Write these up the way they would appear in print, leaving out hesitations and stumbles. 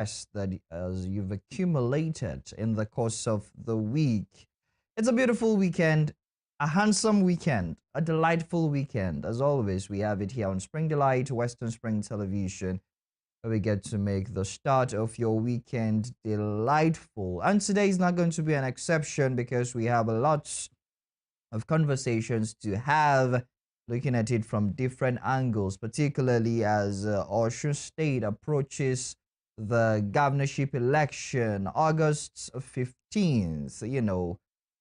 stress that you've accumulated in the course of the week. It's a beautiful weekend, a handsome weekend, a delightful weekend. As always, we have it here on Spring Delight, Western Spring Television, where we get to make the start of your weekend delightful. And today is not going to be an exception because we have a lot of conversations to have, looking at it from different angles, particularly as Osun State approaches the governorship election, August 15th.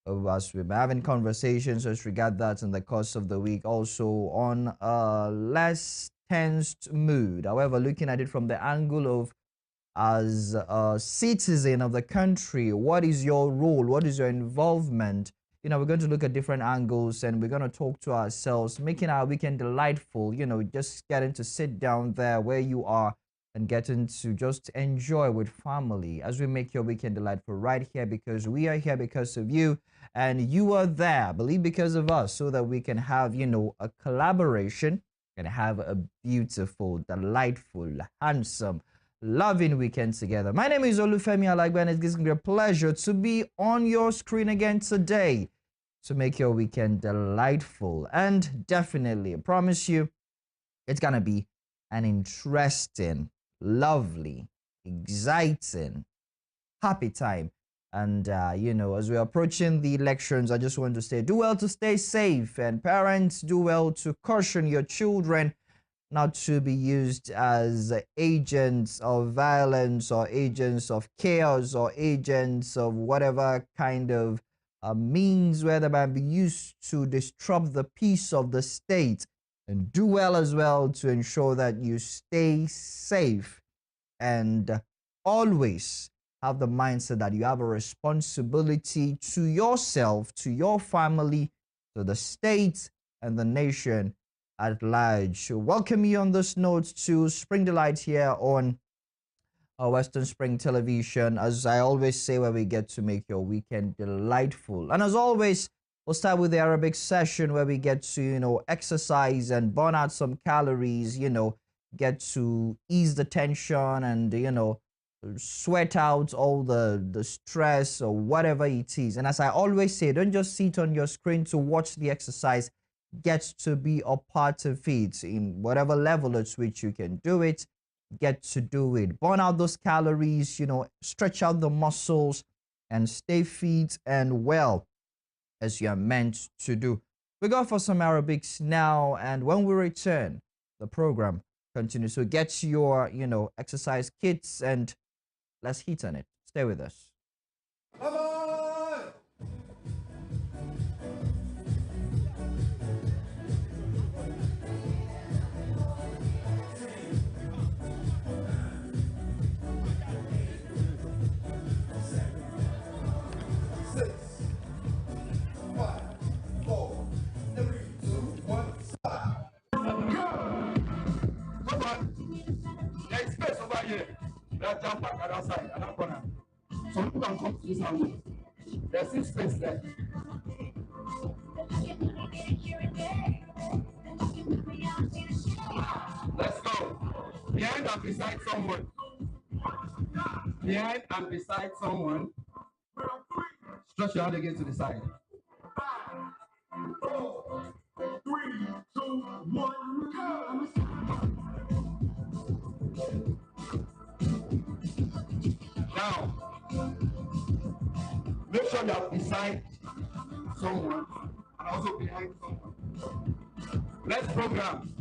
As we've been having conversations as regard that in the course of the week, also on a less tensed mood. However, looking at it from the angle of as a citizen of the country, what is your role? What is your involvement? We're going to look at different angles and we're going to talk to ourselves, making our weekend delightful, just getting to sit down there where you are and getting to just enjoy with family as we make your weekend delightful right here, because we are here because of you and you are there, believe, because of us, so that we can have, a collaboration and have a beautiful, delightful, handsome, loving weekend together. My name is Olufemi Alagba, and it gives me a pleasure to be on your screen again today to make your weekend delightful. And definitely, I promise you, it's gonna be an interesting, lovely, exciting, happy time. And as we're approaching the elections, I just want to say, do well to stay safe, and parents, do well to caution your children not to be used as agents of violence or agents of chaos or agents of whatever kind of means where they might be used to disrupt the peace of the state. And do well as well to ensure that you stay safe and always have the mindset that you have a responsibility to yourself, to your family, to the state and the nation at large. Welcome you on this note to Spring Delight here on Western Spring Television. As I always say, where we get to make your weekend delightful. And as always, we'll start with the Arabic session where we get to, exercise and burn out some calories, get to ease the tension and, sweat out all the stress or whatever it is. And as I always say, don't just sit on your screen to watch the exercise. Get to be a part of it in whatever level at which you can do it. Get to do it. Burn out those calories, stretch out the muscles and stay fit and well as you are meant to do. We go for some Arabics now, and when we return, the program continues. So get your, exercise kits and let's hit on it. Stay with us. That jump back at that side, at that corner. Some people can come to this angle. There's still space there. Let's go. Behind and beside someone. Behind and beside someone. Stretch your hand again to the side. 5, 4, 3, 2, 1, go. Now, make sure you're beside someone and also behind someone. Let's program.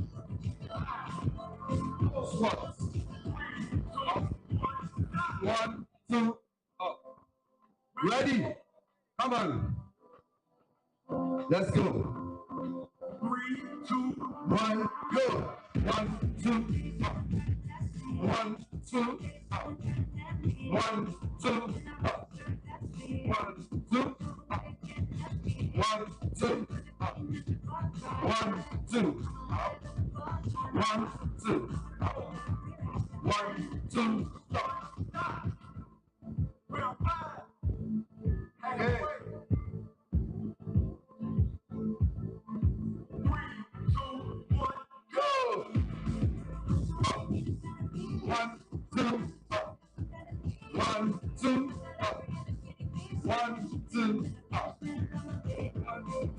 Squats. Up. 1, 2, up. Ready? Come on. Let's go. 3, 2, 1, go. 1, 2, up. 1, 2, up. 1, 2, up. 1, 2, up. 1, 2, up. 1, 2, up. 1, 2, up. 1, 2, up. Hey. 3, 2, 1, go. 1, 2, up. 1, 2, up. 1, 2, up. 1,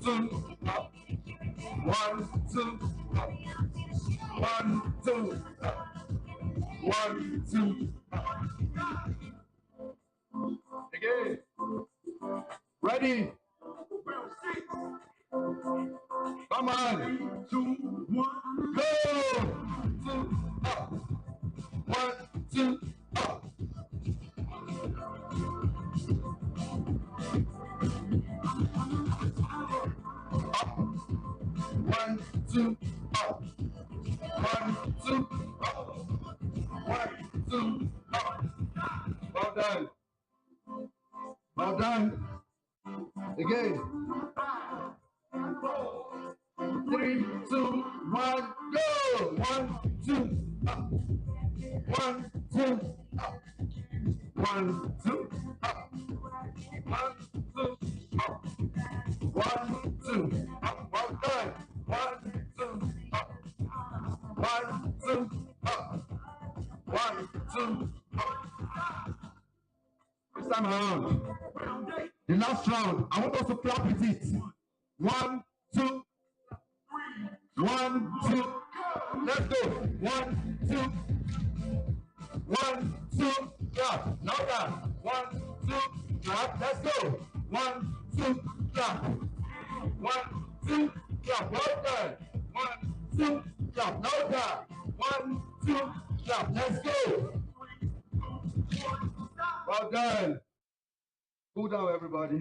2, up. 1, 2, up. 1, 2, up. 1, 2, up. Again. Ready? Come on. 3, 2, 1, go! 2, up. 1, 2, up. 1, 2, up. 1, 2, up. 1, 2, up. Well done. Well done. Again. 3, 2, 1, go! 1, 2, up. 1, 2, up. 1, 2, up. 1, 2, up. 1, 2, up. Well done. 1, 2, up. 1, 2, up. 1, 2, up. This time around, the last round, I want us to clap with it. 1, 2, 1, 2. Let's go. 1, 2. 1, 2, clap. Now that. 1, 2, clap. Let's go. 1, 2, clap. 1, 2, clap. Well done. 1, 2, clap. Now that. 1, 2, clap. Let's go. Well done. Cool down, everybody.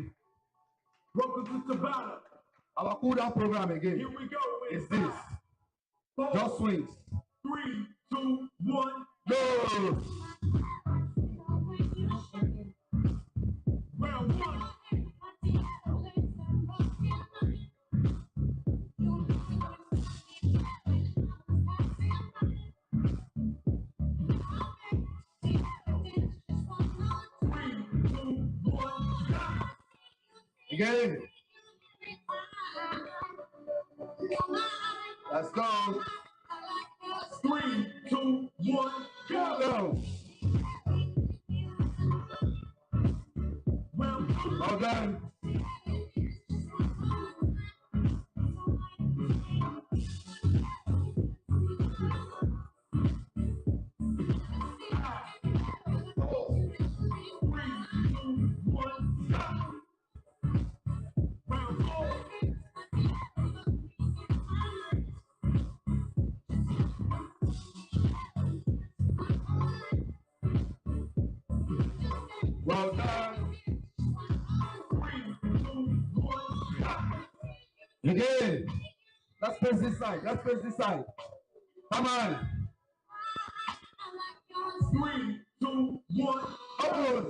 Welcome to Tabata. Our cool down program again. Here we go. It's this. 4, just swings. 3, 2, 1, go. Round 1. Again. Let's go. 3, 2, 1, go. Well done. Well done. 3, 2, 1. Again. Let's face this side. Let's face this side. Come on. 3, 2, 1. Open.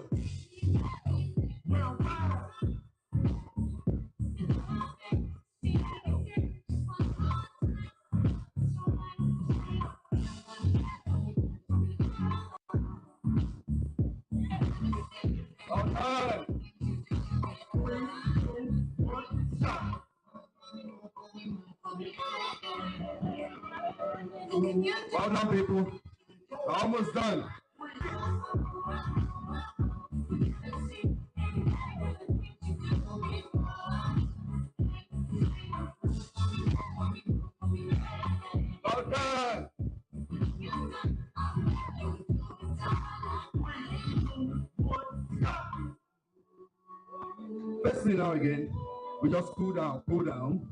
Well done, people. We're almost done. Well done. Let's see now again. We just cool down, cool down,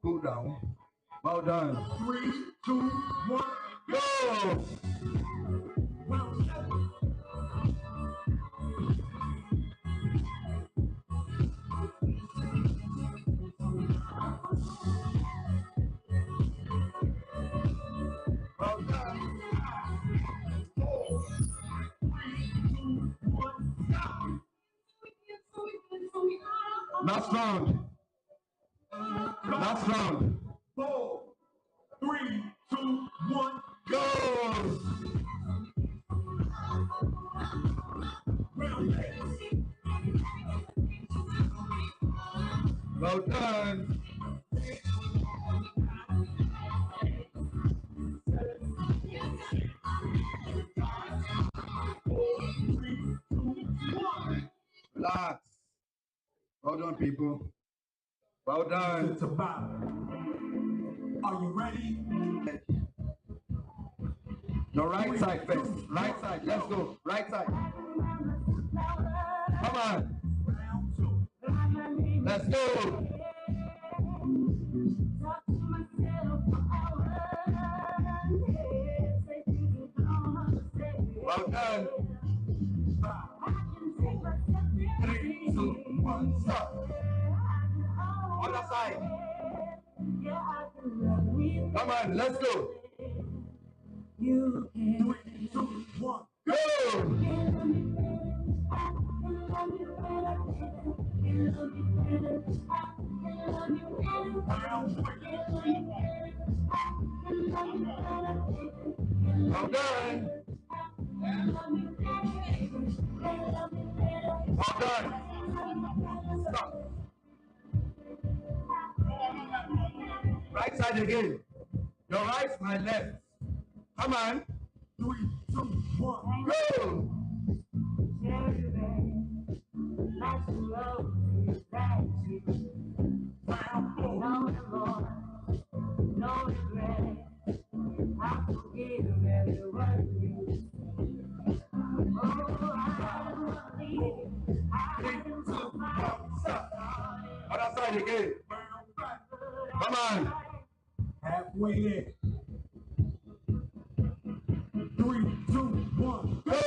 cool down. Well done. 3, 2, 1, go! Well done. 4, 3, 2, 1, stop. Last round. Last round. 4, 3, 2, 1, go! Well done. Relax. Well done, people. Well done. To Bob. Are you ready? Your right side first. Right side. Let's go. Right side. Come on. Let's go. Well done. 3, 2, 1, stop. Other side. Come on, let's go. 3, 2, 1. Go! Well done. Well done. Stop. Right side again. Your right, my left. Come on. 3, 2, 1. Go! Other side again. Come on. Halfway there. 3, 2, 1. Go!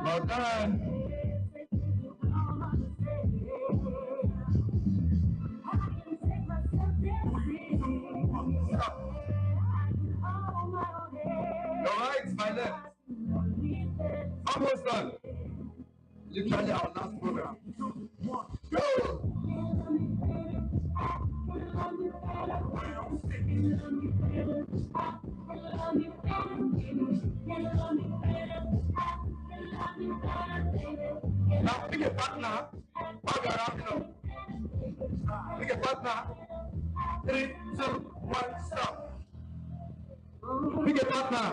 Well done. Stop. Your right, my left. Almost done. Literally our last program. Go! Now pick a partner. While we are wrapping up. Pick a partner. 3, 2, 1, stop. Pick a partner.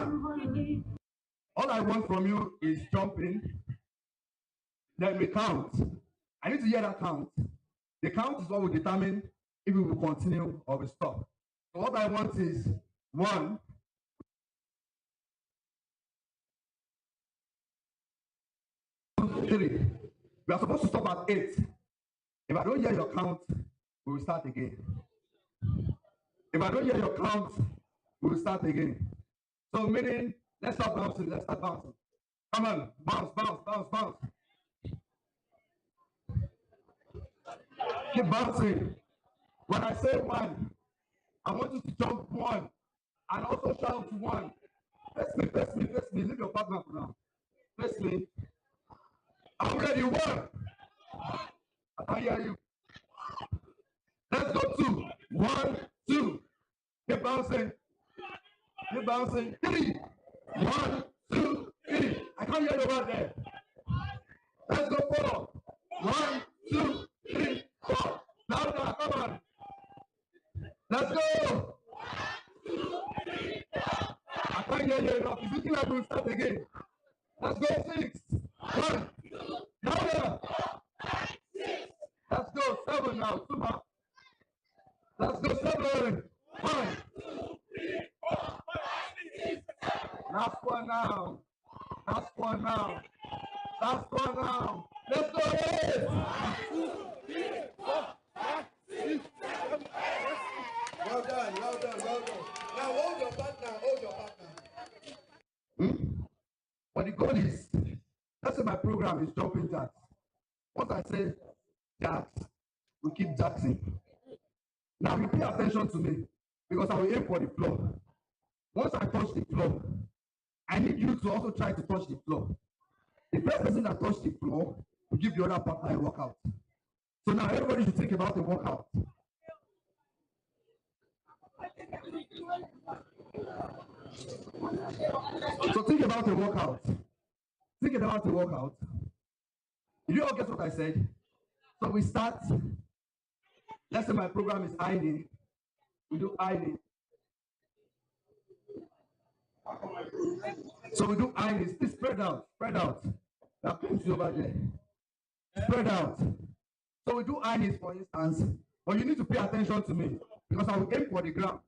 All I want from you is jumping. Then we count. I need to hear that count. The count is what will determine if we will continue or we stop. So what I want is 1, 2, 3. We are supposed to stop at 8. If I don't hear your count, we will start again. If I don't hear your count, we will start again. So meaning, let's start bouncing, let's start bouncing. Come on, bounce, bounce, bounce, bounce. Keep bouncing. When I say 1, I want you to jump 1 and also shout 1. Face me, face me, face me. Leave your partner for now. Face me. I'm ready. 1. I can't hear you. Let's go 2. 1, 2. Keep bouncing. Keep bouncing. 3. 1, 2, 3. I can't hear you right there. Let's go 4. 1, 2, 3, 4. Louder, come on. Let's go. I can't hear you enough. It's looking like we'll start again. Let's go 6. 1. Louder. Let's go 7 now. 2 more. Let's go 7. 1. Last one now. Last one now. Last one now. Let's go 8. 1, 2, 3, 4, 5, 6, 7, 8. Well done, well done, well done. Now hold your partner, hold your partner. But the goal is, that's why my program is jumping jacks. Once I say jacks, we keep jacksing. Now you pay attention to me because I will aim for the floor. Once I touch the floor, I need you to also try to touch the floor. The first person that touched the floor will give the other partner a workout. So now everybody should think about the workout. So think about the workout. Think about the workout. Did you all get what I said? So we start. Let's say my program is hiding. We do eye needs. So we do eye needs. Please spread out, spread out. That comes over there. Spread out. So we do eye needs, for instance, but you need to pay attention to me because I will aim for the ground.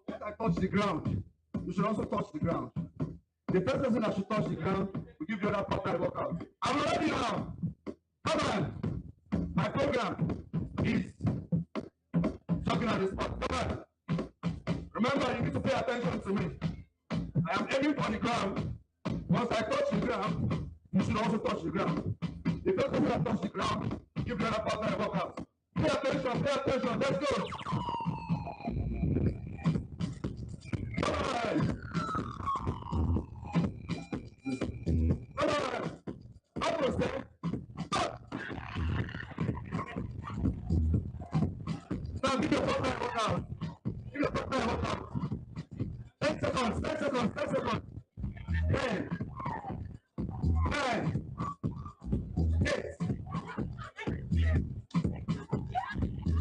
When I touch the ground, you should also touch the ground. The first person that should touch the ground will give the other partner a workout. I'm ready now. Come on. My program is talking at the spot. Come on. Remember, you need to pay attention to me. I am aiming for the ground. Once I touch the ground, you should also touch the ground. The first person that touch the ground, give the other partner a workout. Pay attention, let's go. Come on. Come on. Almost there. Now give your partner a workout. Give your partner a workout. 10 seconds, 10 seconds, 10 seconds. 10, 9, 8,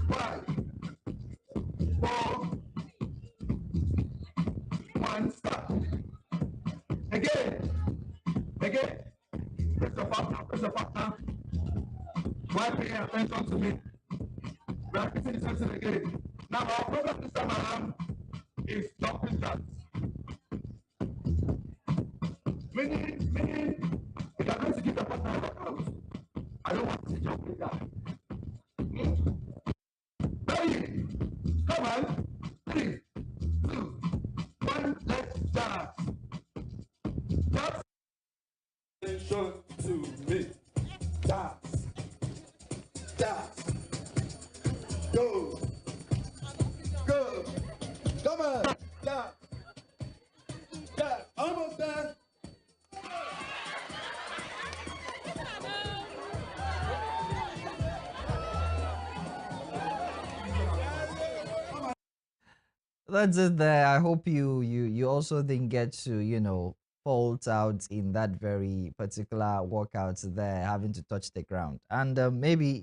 5, 4, 1, stop. Again. Press your partner. Why paying attention to me? We are repeating the same thing again. Now our program this time around is jumping jacks. Meaning, if you are going to give your partner a workout, I don't want to see jumping jacks. Ready? Come on. 3, 2, 1, let's start. Jump. Attention to me. Dance. Go. Come on. Dance. Almost there. That's it there. I hope you also didn't get to, fault out in that very particular workout there, having to touch the ground. And maybe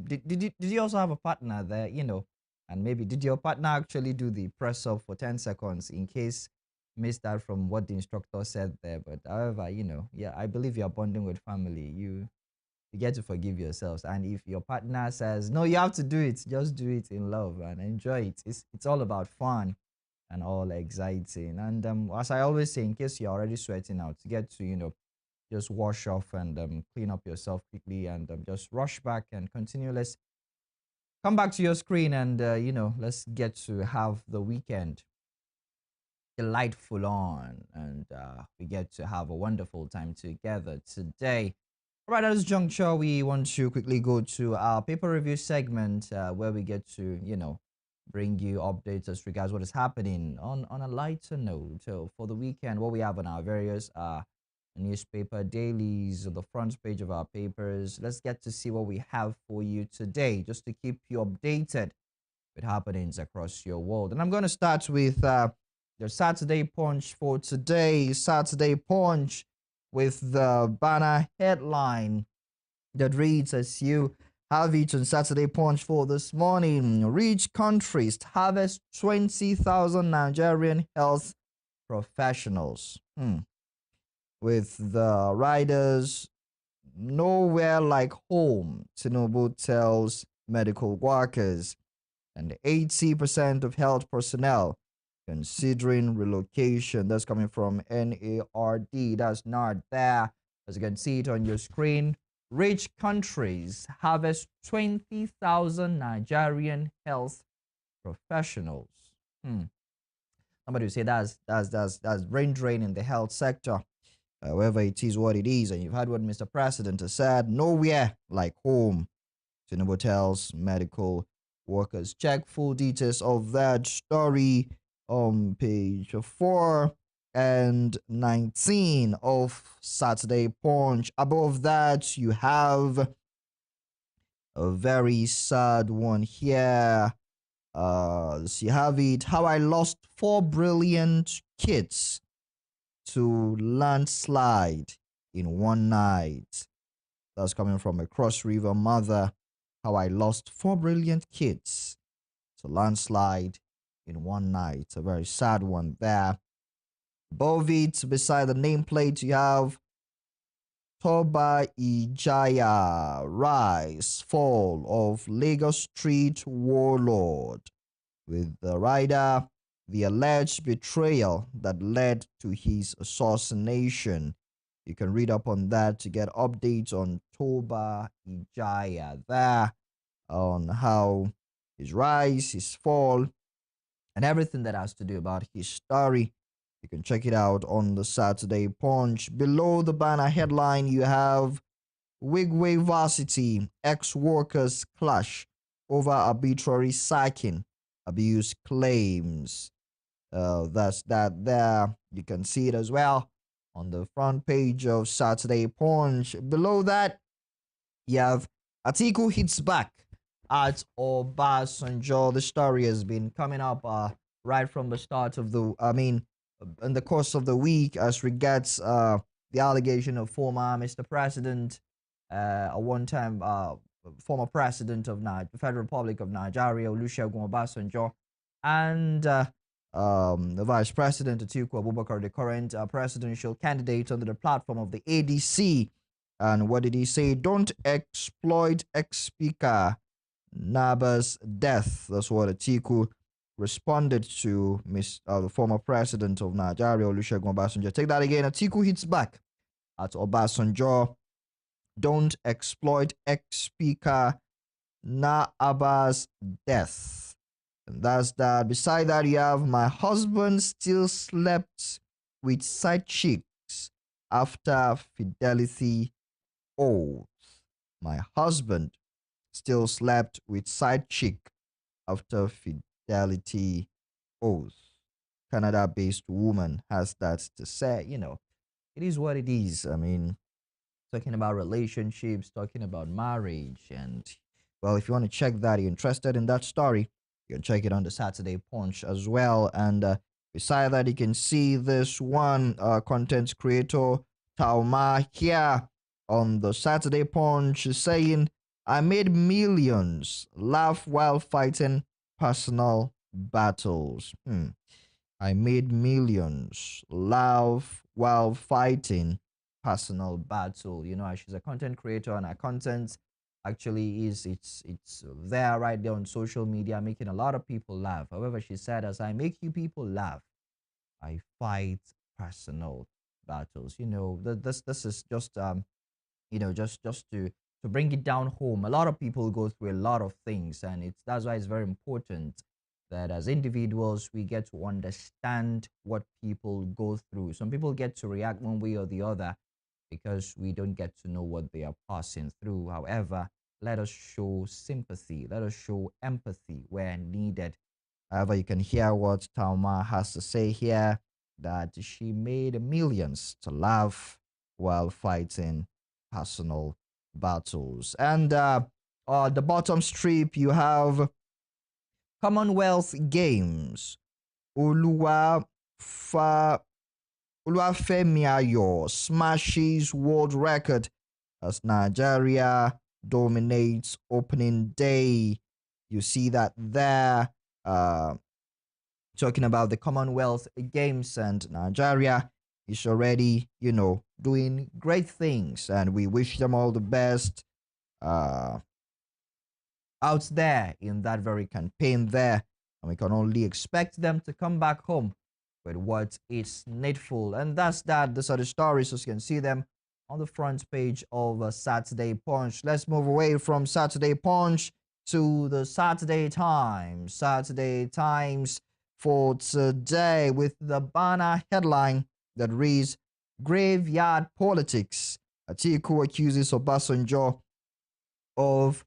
did you also have a partner there, and maybe did your partner actually do the press up for 10 seconds in case missed that from what the instructor said there. But however, yeah, I believe you're bonding with family. You get to forgive yourselves. And if your partner says, no, you have to do it, just do it in love and enjoy it. It's all about fun and all exciting. And as I always say, in case you're already sweating out, to get to, just wash off and clean up yourself quickly and just rush back and continue. Let's come back to your screen and, let's get to have the weekend delightful on. And we get to have a wonderful time together today. All right, at this juncture, we want to quickly go to our paper review segment where we get to, bring you updates as regards what is happening on a lighter note. So for the weekend, what we have on our various newspaper dailies, the front page of our papers. Let's get to see what we have for you today, just to keep you updated with happenings across your world. And I'm going to start with the Saturday Punch for today. Saturday Punch with the banner headline that reads as you have it on Saturday Punch for this morning. Rich countries harvest 20,000 Nigerian health professionals. With the riders nowhere like home, Tinubu tells medical workers, and 80% of health personnel considering relocation. That's coming from NARD. That's not there. As you can see it on your screen, rich countries harvest 20,000 Nigerian health professionals. Somebody will say that's brain drain in the health sector. However, it is what it is. And you've heard what Mr. President has said, nowhere like home. Tinubu tells medical workers. Check full details of that story on page 4 and 19 of Saturday Punch. Above that, you have a very sad one here. You have it, how I lost 4 brilliant kids to landslide in one night. That's coming from a Cross River mother. How I lost 4 brilliant kids to landslide in one night. A very sad one there. Above it, beside the nameplate, you have Toba Ijaya, rise, fall of Lagos Street warlord, with the rider, the alleged betrayal that led to his assassination. You can read up on that to get updates on Toba Ijaya there, on how his rise, his fall, and everything that has to do about his story. You can check it out on the Saturday Punch. Below the banner headline, you have Wigway Varsity ex-workers clash over arbitrary sacking, abuse claims. That's that there. You can see it as well on the front page of Saturday Punch. Below that, you have Atiku hits back at Obasanjo. The story has been coming up right from the start of in the course of the week as regards the allegation of former Mr. President, a one-time former president of the Federal Republic of Nigeria, Olusegun Obasanjo, and the Vice President Atiku Abubakar, the current presidential candidate under the platform of the ADC. And what did he say? Don't exploit ex-speaker Naba's death. That's what Atiku responded to the former president of Nigeria, Olusegun Obasanjo. Take that again. Atiku hits back at Obasanjo. Don't exploit ex-speaker Naba's death. And that's that. Beside that, you have my husband still slept with side chicks after fidelity oath. My husband still slept with side chick after fidelity oath. Canada-based woman has that to say. It is what it is. I mean, talking about relationships, talking about marriage, and well, if you want to check that, you're interested in that story, you can check it on the Saturday Punch as well. And beside that, you can see this one content creator Tauma here on the Saturday Punch saying, I made millions, laugh while fighting personal battles. I made millions, laugh while fighting personal battle. She's a content creator, and her content actually it's there right there on social media, making a lot of people laugh. However, she said, as I make you people laugh, I fight personal battles. This is just just to bring it down home. A lot of people go through a lot of things, and that's why it's very important that as individuals we get to understand what people go through. Some people get to react one way or the other because we don't get to know what they are passing through. However, let us show sympathy, let us show empathy where needed. However, you can hear what Tauma has to say here, that she made millions to laugh while fighting personal battles. And the bottom strip, you have Commonwealth Games. Oluwafemi Ayo smashes world record as Nigeria dominates opening day. You see that there. Talking about the Commonwealth Games, and Nigeria is already, doing great things, and we wish them all the best out there in that very campaign there, and we can only expect them to come back home with what is needful. And that's that. These are the stories, so you can see them on the front page of Saturday Punch. Let's move away from Saturday Punch to the Saturday Times. Saturday Times for today, with the banner headline that reads, Graveyard Politics. Atiku accuses Obasanjo of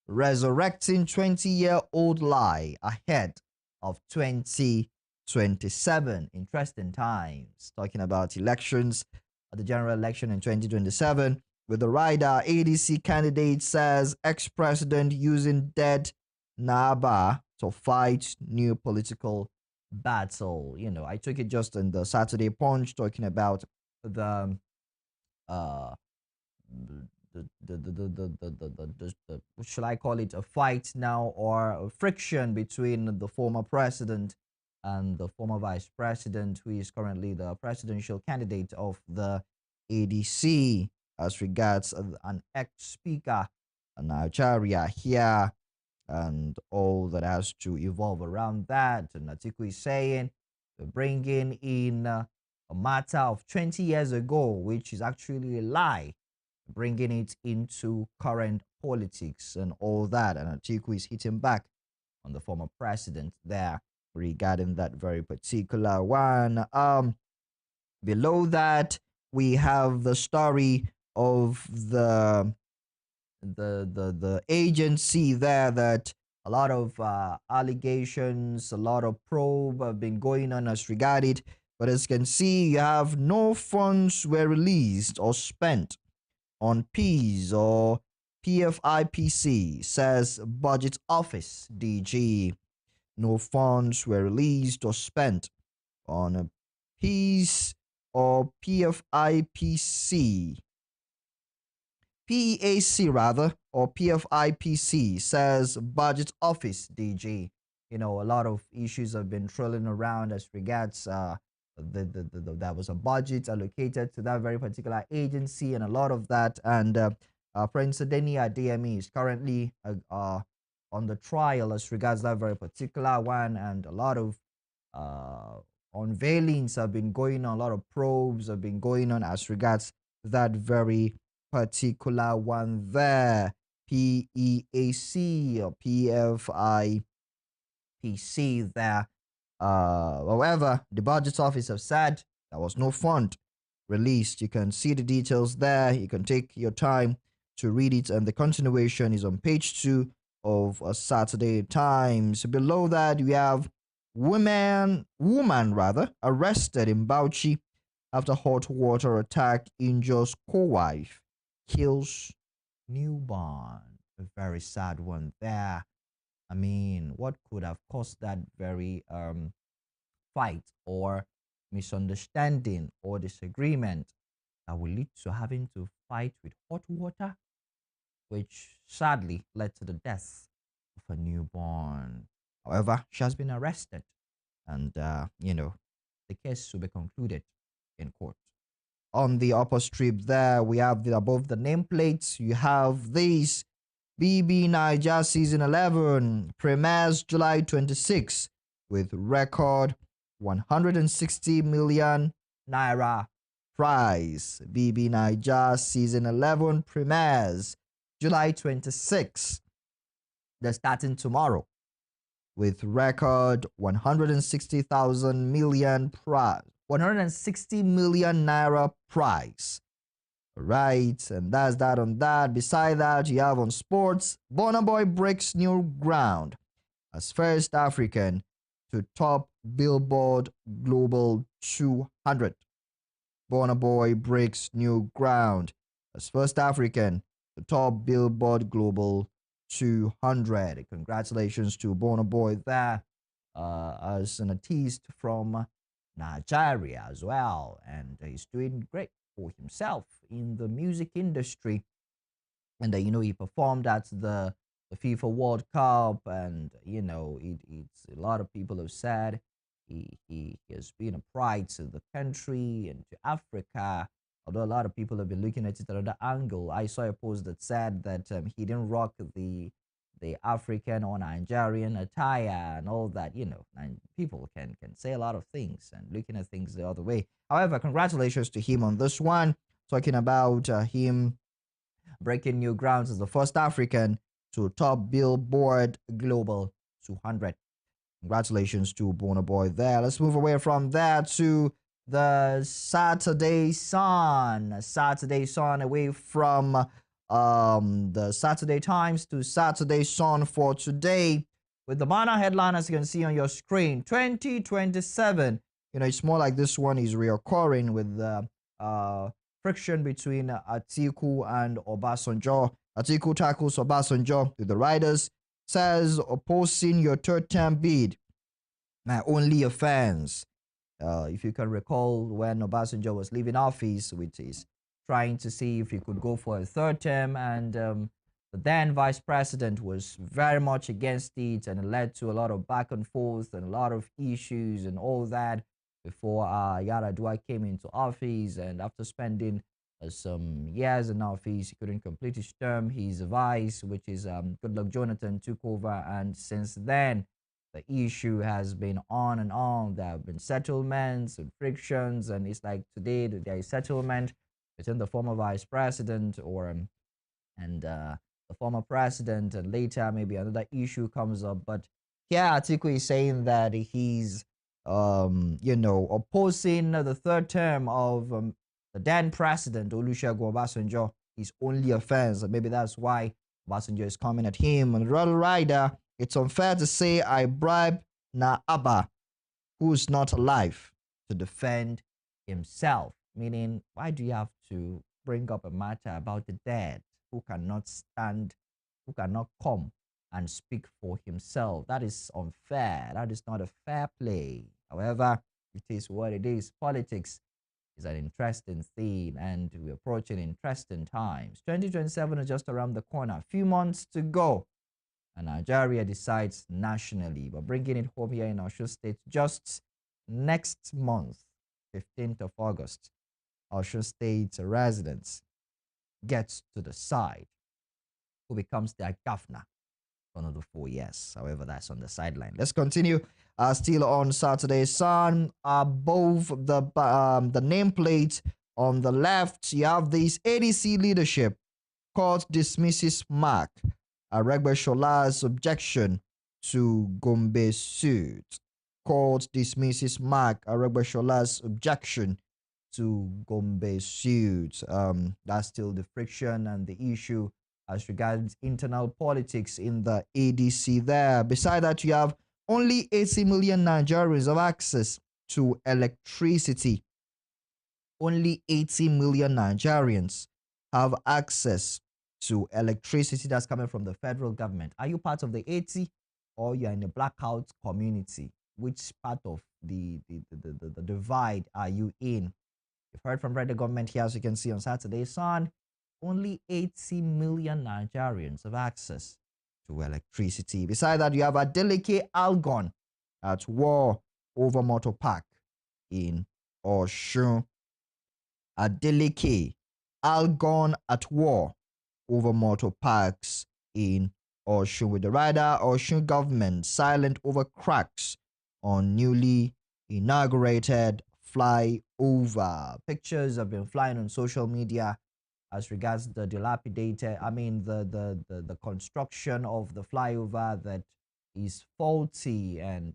resurrecting 20-year-old lie ahead of 2027. Interesting times. Talking about elections, the general election in 2027. With the rider, ADC candidate says ex-president using dead Naba to fight new political battle. I took it just in the Saturday Punch, talking about the what should I call it, a fight now, or a friction between the former president and the former vice president, who is currently the presidential candidate of the ADC, as regards an ex-speaker, Nigeria here, and all that has to evolve around that. And Atiku is saying we're bringing in a matter of 20 years ago, which is actually a lie, bringing it into current politics and all that. And Atiku is hitting back on the former president there regarding that very particular one. Below that, we have the story of the agency there, that a lot of allegations, a lot of probe have been going on as regarded. But as you can see, you have no funds were released or spent on PEAS or PFIPC, says Budget Office DG. No funds were released or spent on a PEAS or PFIPC. PEAC rather, or PFIPC, says Budget Office DG. You know, a lot of issues have been trailing around as regards that was a budget allocated to that very particular agency, and a lot of that. And Prince Adenia DME is currently on the trial as regards that very particular one, and a lot of unveilings have been going on, a lot of probes have been going on as regards that very particular one there. PEAC or PFIPC there. However, the budget office have said there was no fund released. You can see the details there. You can take your time to read it, and the continuation is on page 2 of Saturday Times. Below that, we have woman arrested in Bauchi after hot water attack injures co-wife, kills newborn. A very sad one there. I mean, what could have caused that very fight or misunderstanding or disagreement that will lead to having to fight with hot water, which sadly led to the death of a newborn. However, she has been arrested, and the case will be concluded in court. On the upper strip there, we have above the nameplates, you have these: BB Niger Season 11 premieres July 26 with record 160 million naira prize. BB Niger Season 11 premieres July 26. They're starting tomorrow with record 160,000 million prize. 160 million naira prize. Right, and that's that on that. Beside that, you have on sports, Burna Boy breaks new ground as first African to top Billboard Global 200. Burna Boy breaks new ground as first African to top Billboard Global 200. Congratulations to Burna Boy there, as an artist from Nigeria as well, and he's doing great for himself in the music industry. And he performed at the FIFA World Cup, and it's a lot of people have said he has been a pride to the country and to Africa. Although a lot of people have been looking at it another angle. I saw a post that said that he didn't rock the African or Nigerian attire and all that. And people can say a lot of things and looking at things the other way. However, congratulations to him on this one. Talking about him breaking new grounds as the first African to top Billboard Global 200. Congratulations to Burna Boy there. Let's move away from there to the Saturday Sun. Saturday Sun, away from the Saturday Times to Saturday Sun for today, with the banner headline, as you can see on your screen, 2027. It's more like this one is reoccurring with the friction between Atiku and Obasanjo. Atiku tackles Obasanjo with the riders, says opposing your third-term bid, my only offense. If you can recall, when Obasanjo was leaving office, which is trying to see if he could go for a third term, and The then vice president was very much against it, and it led to a lot of back and forth and a lot of issues and all that before Yaradua came into office. And after spending some years in office, he couldn't complete his term. His vice, which is Goodluck Jonathan, took over, and since then, the issue has been on and on. There have been settlements and frictions, and it's like today there is settlement between the former vice president and the former president, and later maybe another issue comes up. But here Atiku is saying that he's opposing the third term of the then president Olusegun Obasanjo. His only offense, and maybe that's why Obasanjo is coming at him. And Rebel Rider, it's unfair to say I bribe Na Abba, who's not alive, to defend himself. Meaning, why do you have to bring up a matter about the dead who cannot stand, who cannot come and speak for himself? That is unfair. That is not a fair play. However, it is what it is. Politics is an interesting thing, and we're approaching interesting times. 2027 is just around the corner. A few months to go, and Nigeria decides nationally. But bringing it home here in Osun State just next month, 15th of August, Osun State residents gets to decide who becomes their governor for another 4 years. However, that's on the sideline. Let's continue. Still on Saturday Sun, above the nameplate on the left, you have this ADC leadership. Court dismisses Mark Aregbesol's objection to Gombe's suit. Court dismisses Mark Aregbesol's objection to Gombe's suit. That's still the friction and the issue as regards internal politics in the ADC there. Beside that, you have only 80 million Nigerians have access to electricity. Only 80 million Nigerians have access to electricity that's coming from the federal government. Are you part of the 80, or you're in the blackout community? Which part of the divide are you in? You've heard from the government here, as you can see on Saturday Sun. Only 80 million Nigerians have access to electricity. Beside that, you have Adeleke Algon at war over motor park in Osun. Adeleke Algon at war over motor parks in Osun, with the rider Osun government silent over cracks on newly inaugurated flyover. Pictures have been flying on social media as regards the dilapidated, the construction of the flyover that is faulty, and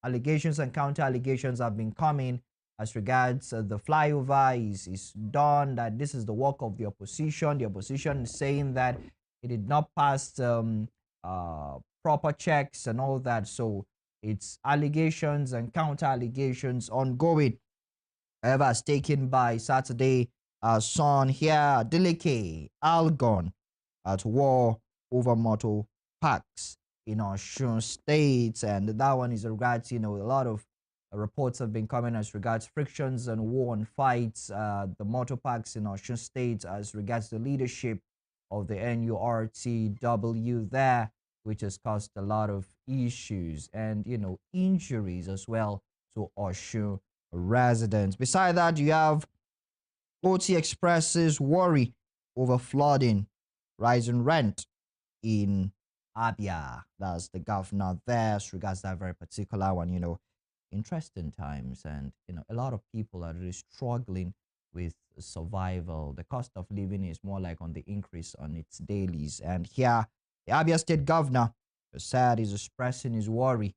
allegations and counter allegations have been coming as regards the flyover is done, that this is the work of the opposition. The opposition is saying that it did not pass proper checks and all that. So it's allegations and counter allegations ongoing. However, as taken by Saturday Sun here, Adeleke Algon at war over motor parks in Osun State, and that one is regards, a lot of reports have been coming as regards frictions and war and fights, the motor parks in Osun State, as regards the leadership of the NURTW there, which has caused a lot of issues and injuries as well to Osun residents. Beside that, you have OT Express's worry over flooding, rising rent in Abia. That's the governor there as regards that very particular one. Interesting times, and a lot of people are really struggling with survival. The cost of living is more like on the increase on its dailies. And here, the Abia State governor said he's expressing his worry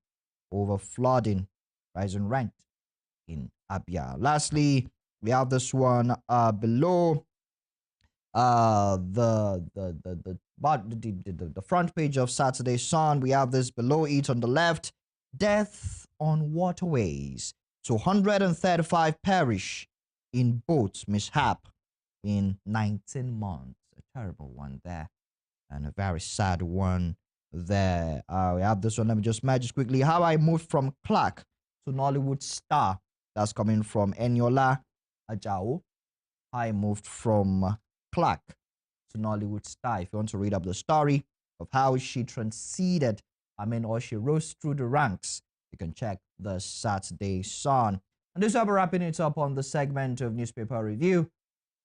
over flooding, rising rent in Abia. Lastly, we have this one below the front page of Saturday Sun. We have this below it on the left. Death on waterways. 235 perish in boat mishap in 19 months. A terrible one there, and a very sad one there. We have this one. Let me just match quickly. How I moved from Clark to Nollywood star. That's coming from Eniola Ajao. I moved from Clark to Nollywood star. If you want to read up the story of how she transited, or she rose through the ranks, you can check the Saturday Sun. And this will be wrapping it up on the segment of newspaper review.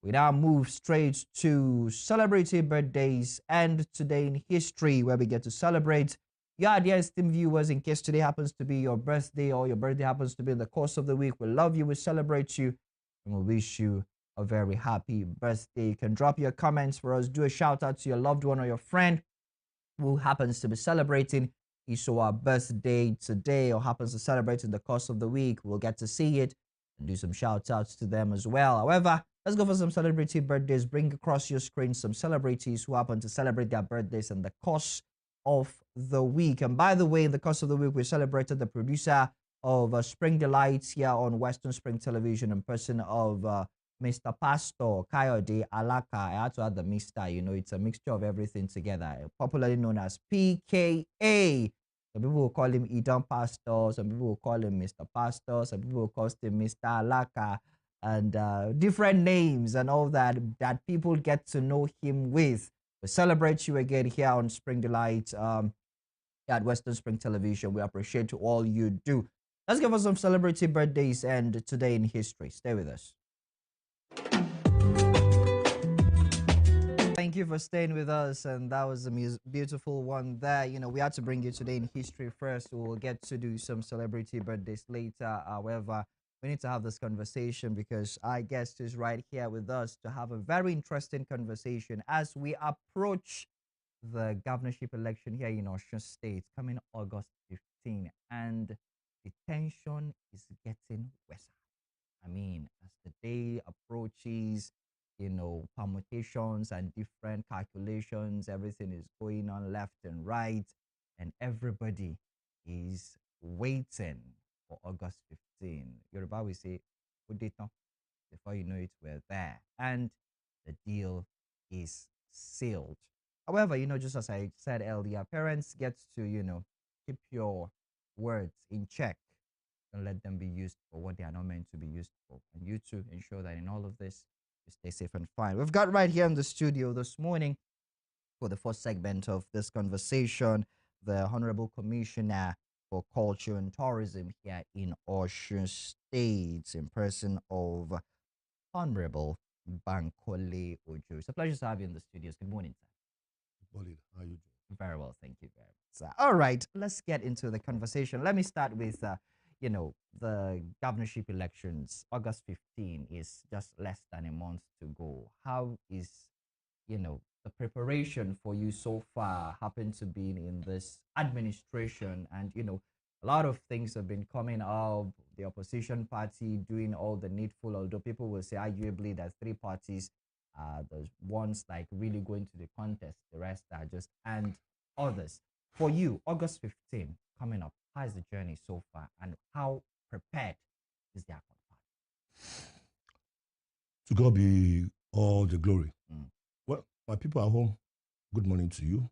We now move straight to celebrity birthdays and today in history, where we get to celebrate your dear esteemed viewers. In case today happens to be your birthday or your birthday happens to be in the course of the week, we love you, we celebrate you, and we wish you a very happy birthday. You can drop your comments for us, do a shout out to your loved one or your friend who happens to be celebrating his or her birthday today or happens to celebrate in the course of the week. We'll get to see it and do some shout outs to them as well. However, let's go for some celebrity birthdays. Bring across your screen some celebrities who happen to celebrate their birthdays in the course of the week. And by the way, in the course of the week, we celebrated the producer of Spring Delights here on Western Spring Television in person of Mr. Pastor Kayode Alaka. I had to add the Mr. It's a mixture of everything together, popularly known as PKA. Some people will call him Eden Pastor, some people will call him Mr. Pastor, some people will call him Mr. Alaka, and different names and all that people get to know him with. We celebrate you again here on Spring Delight at Western Spring Television. We appreciate all you do. Let's give us some celebrity birthdays and today in history. Stay with us. Thank you for staying with us, and that was a beautiful one there. We had to bring you today in history first. We'll get to do some celebrity birthdays later. However, we need to have this conversation because our guest is right here with us to have a very interesting conversation as we approach the governorship election here in Osun State coming August 15, and the tension is getting worse. As the day approaches, permutations and different calculations, everything is going on left and right, and everybody is waiting for August 15. Yoruba we say, "Udeta." Before you know it, we're there, and the deal is sealed. However, just as I said earlier, parents get to, keep your words in check. Don't let them be used for what they are not meant to be used for. And you too ensure that in all of this, you stay safe and fine. We've got right here in the studio this morning for the first segment of this conversation, the Honorable Commissioner for Culture and Tourism here in Osun State, in person of Honorable Bankole Ojo. It's a pleasure to have you in the studios. Good morning, sir. Good morning. How are you doing? Very well, thank you very much, sir. All right, let's get into the conversation. Let me start with, the governorship elections. August 15 is just less than a month to go. How is, the preparation for you so far happen to be in this administration? And, a lot of things have been coming up. The opposition party doing all the needful, although people will say arguably there's three parties. There's ones like really going to the contest, the rest are just, and others. For you, August 15 coming up, how is the journey so far, and how prepared is the party? To God be all the glory. Well, my people at home, good morning to you.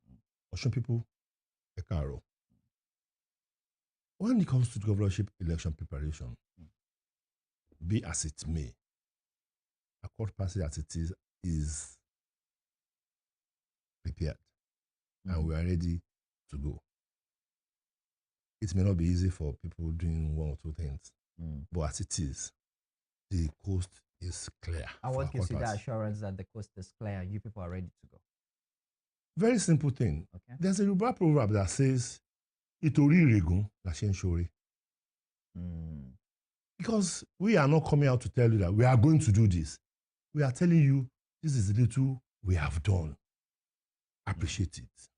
Osun people, Ekaro. When it comes to governorship election preparation, be as it may, a court party as it is prepared, and we are ready to go. It may not be easy for people doing one or two things, but as it is, the coast is clear. And what gives you the assurance that the coast is clear and you people are ready to go? Very simple thing. Okay. There's a Yoruba proverb that says, "Itori iregun la se n ṣore." Because we are not coming out to tell you that we are going to do this. We are telling you this is the little we have done. Appreciate it.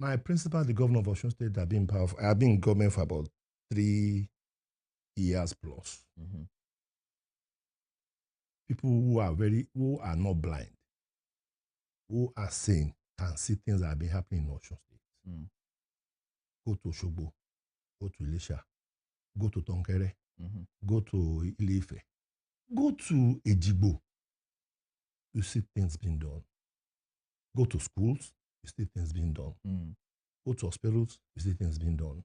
My principal, the governor of Osun State, have been powerful. I have been in government for about 3 years plus. People who are not blind, who are sane, can see things that have been happening in Osun State. Go to Osogbo, go to Ilesha, go to Tonkere, go to Ile-Ife, go to Ejigbo. You see things being done. Go to schools, you see things being done. Go to hospitals, you see things being done.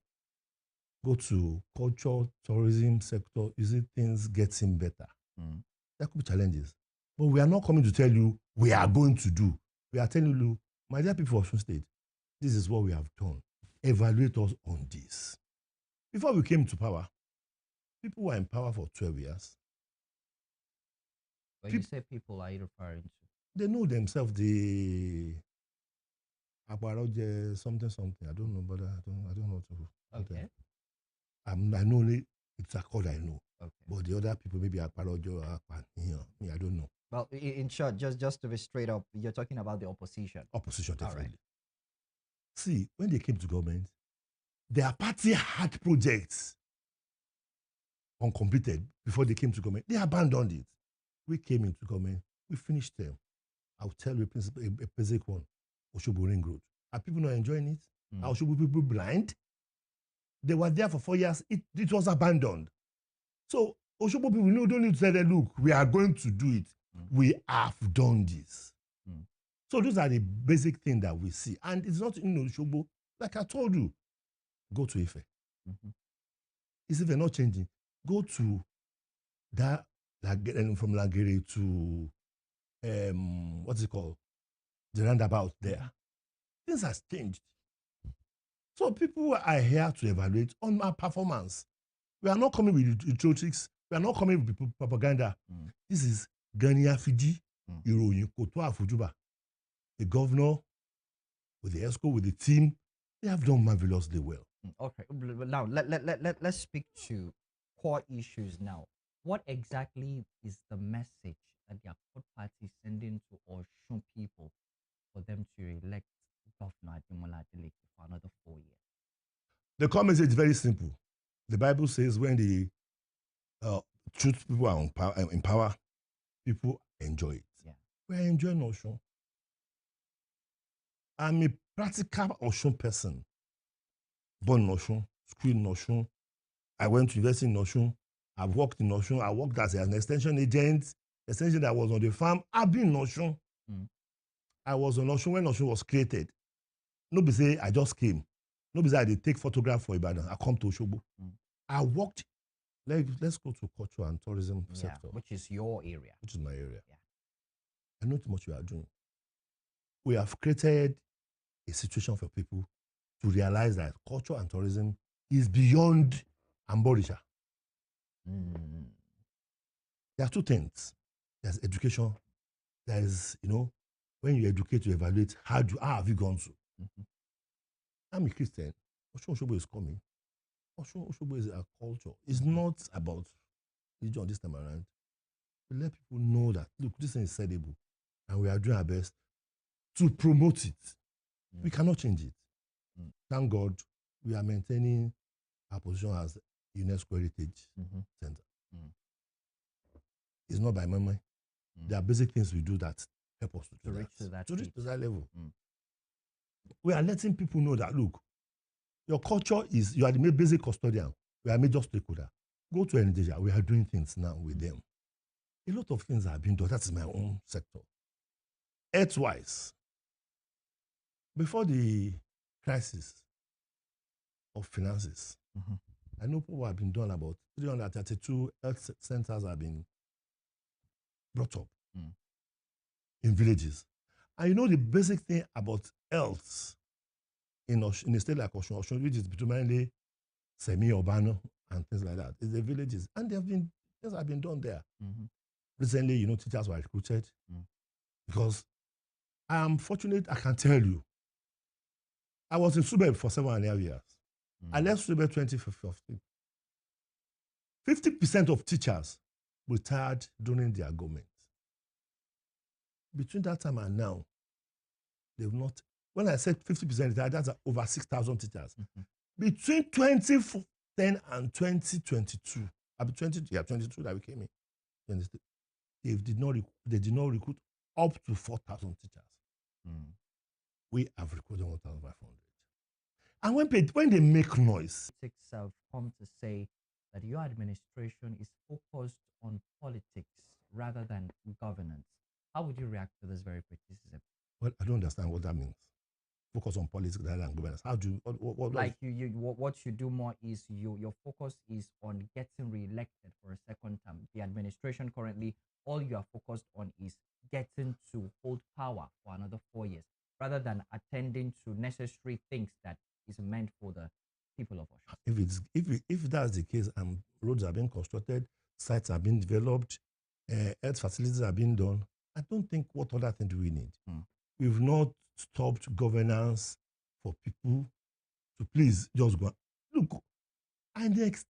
Go to culture, tourism sector, you see things getting better. There could be challenges, But we are not coming to tell you we are going to do. We are telling you, my dear people of Osun State, this is what we have done. Evaluate us on this. Before we came to power, people were in power for 12 years. When you say people, are you referring to? They know themselves, the something. I don't know, but I don't know to. Okay. I know only it's a code I know. Okay. But the other people maybe Akbarojo, me, I don't know. Well, in short, just to be straight up, you're talking about the opposition. Opposition, definitely. Right. See, when they came to government, their party had projects uncompleted before they came to government. They abandoned it. We came into government, we finished them. I'll tell you a basic one. Oshobo Ring Road. Are people not enjoying it? Are Oshobo people blind? They were there for 4 years. It was abandoned. So Oshobo people don't need to say that, look, we are going to do it. We have done this. So those are the basic things that we see. And it's not in Oshobo. Like I told you, go to Ife. Is Ife not changing? Go to that, from Lagere to what's it called? The roundabout there. Things has changed. So people are here to evaluate on our performance. We are not coming with theatrics. We are not coming with propaganda. This is Gania Fiji, Iroyin Koto Afujuba. The governor, with the ESCO, with the team, they have done marvelously well. Okay. Now, let's speak to core issues now. What exactly is the message that the Accord Party is sending to Osun people for them to elect Governor Ademola Adeleke for another 4 years? The core message is very simple. The Bible says when the truth people are in power, people enjoy it. Yeah. We are enjoying Osun. I'm a practical Osun person. Born in Osun, school in Osun. I went to university in Osun. I've worked in Osun. I worked as an extension agent. Extension that was on the farm. I've been in Osun. I was on Osun when Osun was created. Nobody say I just came. Nobody say I did take photograph for Ibadan. I come to Osogbo. I worked. Let's go to culture and tourism sector. Which is your area. Which is my area. Yeah. I know too much you are doing. We have created a situation for people to realize that culture and tourism is beyond Amborisha. There are two things. There's education. There's, when you educate, you evaluate, how have you gone to? I'm a Christian. Osun Osogbo is coming. Osun Osogbo is a culture. It's not about religion this time around. We let people know that, look, this thing is sellable. And we are doing our best to promote it. We cannot change it. Thank God, we are maintaining our position as UNESCO Heritage Center. It's not by my mind. There are basic things we do that help us to reach to that level. We are letting people know that, look, your culture is, you are the basic custodian. We are major stakeholder. Go to Nigeria. We are doing things now with them. A lot of things have been done. That is my own sector. Earthwise, before the crisis of finances, I know people have been done about 332 health centers have been brought up in villages. And the basic thing about health in a state like Osun, which is predominantly semi-urban and things like that, is the villages. And things have been done there. Recently, teachers were recruited because I am fortunate, I can tell you, I was in Sube for 7.5 years. I left Sube 2015. 50% of teachers retired during their government. Between that time and now, they've not. When I said 50% retired, that's over 6,000 teachers. Between 2010 and 2022, 22 that we came in, they did not recruit up to 4,000 teachers. We have recruited 1,500. And when they make noise, critics have come to say that your administration is focused on politics rather than governance. How would you react to this very criticism? Well, I don't understand what that means. focus on politics rather than governance? How do you, what Like what you do more is your focus is on getting re-elected for a second term. The administration currently, all you are focused on is getting to hold power for another 4 years, rather than attending to necessary things that is meant for the people of Osun. if that's the case, and roads are being constructed, sites are being developed, health facilities are being done, I don't think what other thing do we need. We've not stopped governance for people to please just go. Look, INEC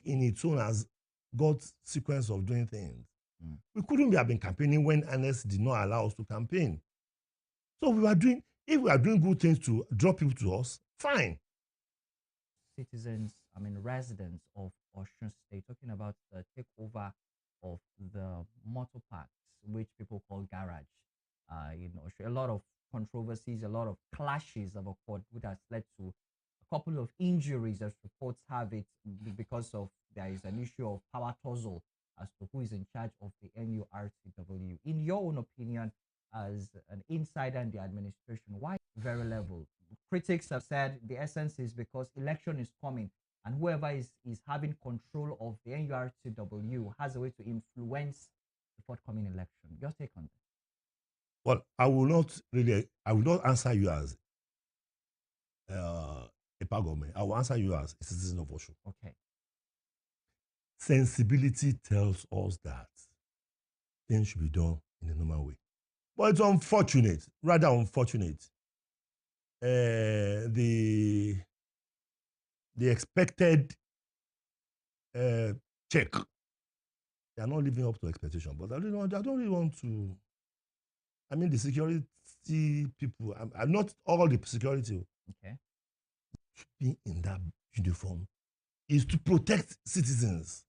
in its own has got sequence of doing things. We couldn't have been campaigning when INEC did not allow us to campaign. So if we are doing good things to draw people to us, fine. Citizens, I mean residents of Osun State, talking about the takeover of the motor parks, which people call garage. In Osun, a lot of controversies, a lot of clashes have occurred, which has led to a couple of injuries, as reports have it, because of there is an issue of power tussle as to who is in charge of the NURTW. In your own opinion, as an insider in the administration, why very level? Critics have said the essence is because election is coming, and whoever is having control of the NURTW has a way to influence the forthcoming election. Your take on this? Well, I will not answer you as a power government. I will answer you as a citizen of Osun. Okay. Sensibility tells us that things should be done in a normal way. But it's unfortunate, rather unfortunate. The expected check, they are not living up to expectation. But I don't really want to. I mean, the security people, I'm not all the security. Okay. Being in that uniform is to protect citizens,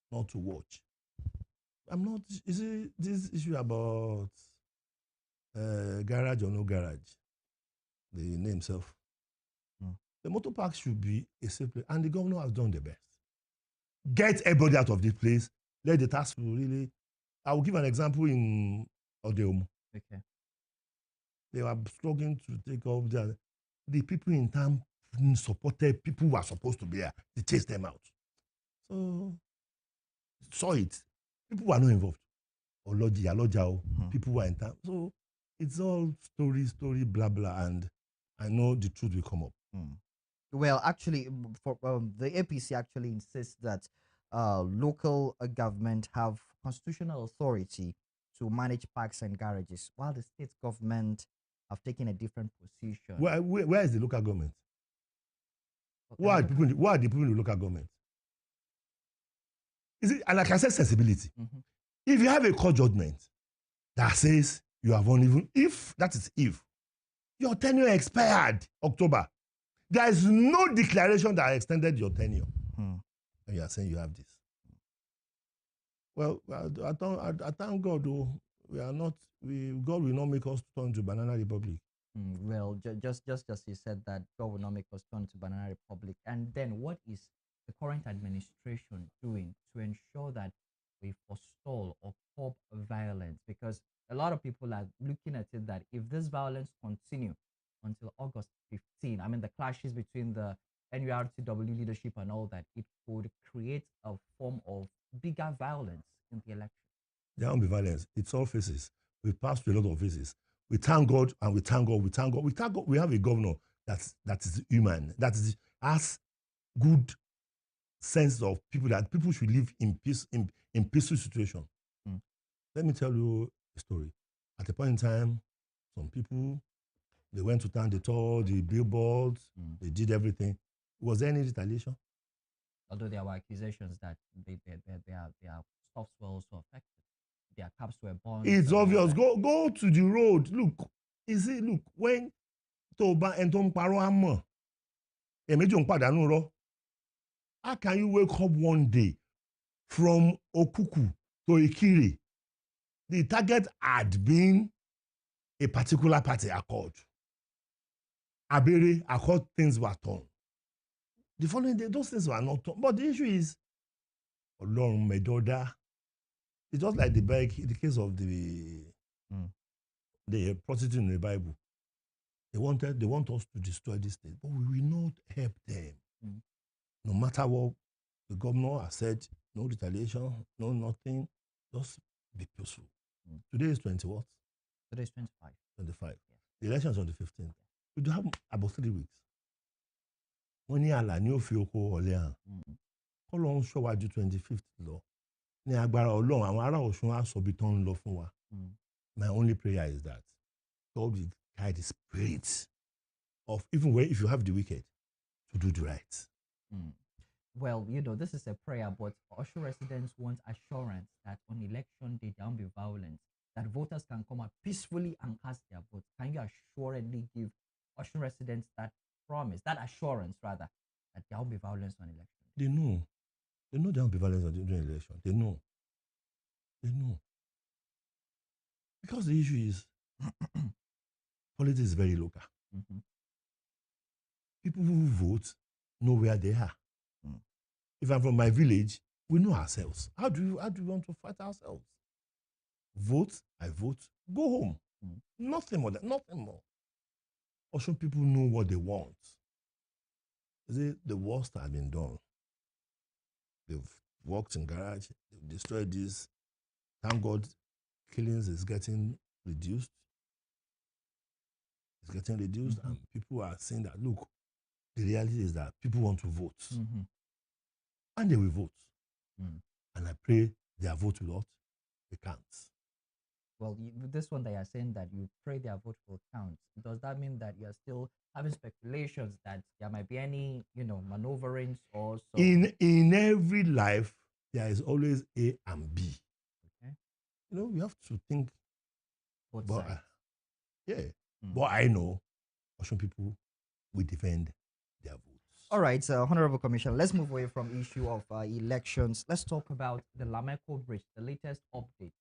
not to watch. I'm not. You see, this issue about garage or no garage, the name itself. The motor park should be a safe place, and the governor has done the best. Get everybody out of this place. Let the task force really. I will give an example in Odeomu. Okay. They were struggling to take off there. The people in town supported people who were supposed to be there. They chased them out. So, saw it. People were not involved. People were in town. So, it's all story, blah, blah. And I know the truth will come up. Well, actually, for the APC actually insists that local government have constitutional authority to manage parks and garages, while the state government have taken a different position. Where is the local government? Okay, Who are the people in the local government? Is it, and like I said, sensibility. If you have a court judgment that says you have only, if your tenure expired October, there is no declaration that extended your tenure, and you are saying you have this. Well, I thank God, though, God will not make us turn to Banana Republic. Well, just as you said that God will not make us turn to Banana Republic. And then what is the current administration doing to ensure that we forestall or curb violence? Because a lot of people are looking at it that if this violence continue until August 15, I mean the clashes between the NURTW leadership and all that, it could create a form of bigger violence in the election. There won't be violence. It's all faces. We passed through a lot of faces. We thank God and we thank God. We have a governor that is human, has good sense of people, that people should live in peace, in peaceful situation. Let me tell you a story. At a point in time, some people, they went to town, they tore the billboards, they did everything. Was there any retaliation? Although there were accusations that their stuffs were also affected. Their caps were burned. It's obvious. Go to the road. Look, when Toba and Tom Paro how can you wake up one day from Okuku to Ikiri? The target had been a particular party accord. Abere accord, things were torn. The following day, those things were not torn. But the issue is, Olorun Medoda. It's just like the case of the prostitute in the Bible. They want us to destroy this state, but we will not help them. Mm. No matter what the governor has said, no retaliation, no nothing, just be peaceful. Mm. Today is 20 what? Today is 25. 25. Yes. The election is on the 15th. We do have about 3 weeks. Wọ́n ní àlà ní òfin oko ọ̀lẹ́ hàn. Kọ́ ló ń ṣọ́wájú 25th lọ. Ní agbára Ọlọ́run, àwọn ará Ọ̀ṣun á sọ ibi tó ń lọ fún wa. My only prayer is that God will guide the spirit of even when if you have the wicked to do the right. Well, this is a prayer, but Osun residents want assurance that on election day there won't be violence, that voters can come out peacefully and cast their votes. Can you assuredly give Osun residents that promise, that assurance rather, that there won't be violence on election day? They know. They know there won't be violence during the election. They know. They know. Because the issue is politics is very local. People who vote know where they are. If I'm from my village, we know ourselves. How do you want to fight ourselves? Vote, I vote, go home. Nothing more. Nothing more. Osun people know what they want. The worst has been done. They've worked in garage, they've destroyed this. Thank God, killings is getting reduced. It's getting reduced, and people are saying that, look, the reality is that people want to vote. And they will vote. And I pray their vote will not be count. Well, this one that you're saying that you pray their vote will count, does that mean that you're still having speculations that there might be any, maneuverings or so? In every life, there is always A and B. Okay. We have to think. Both But sides. but I know Osun people will defend their votes. All right, Honorable Commissioner, let's move away from issue of elections. Let's talk about the Lameko Bridge, the latest update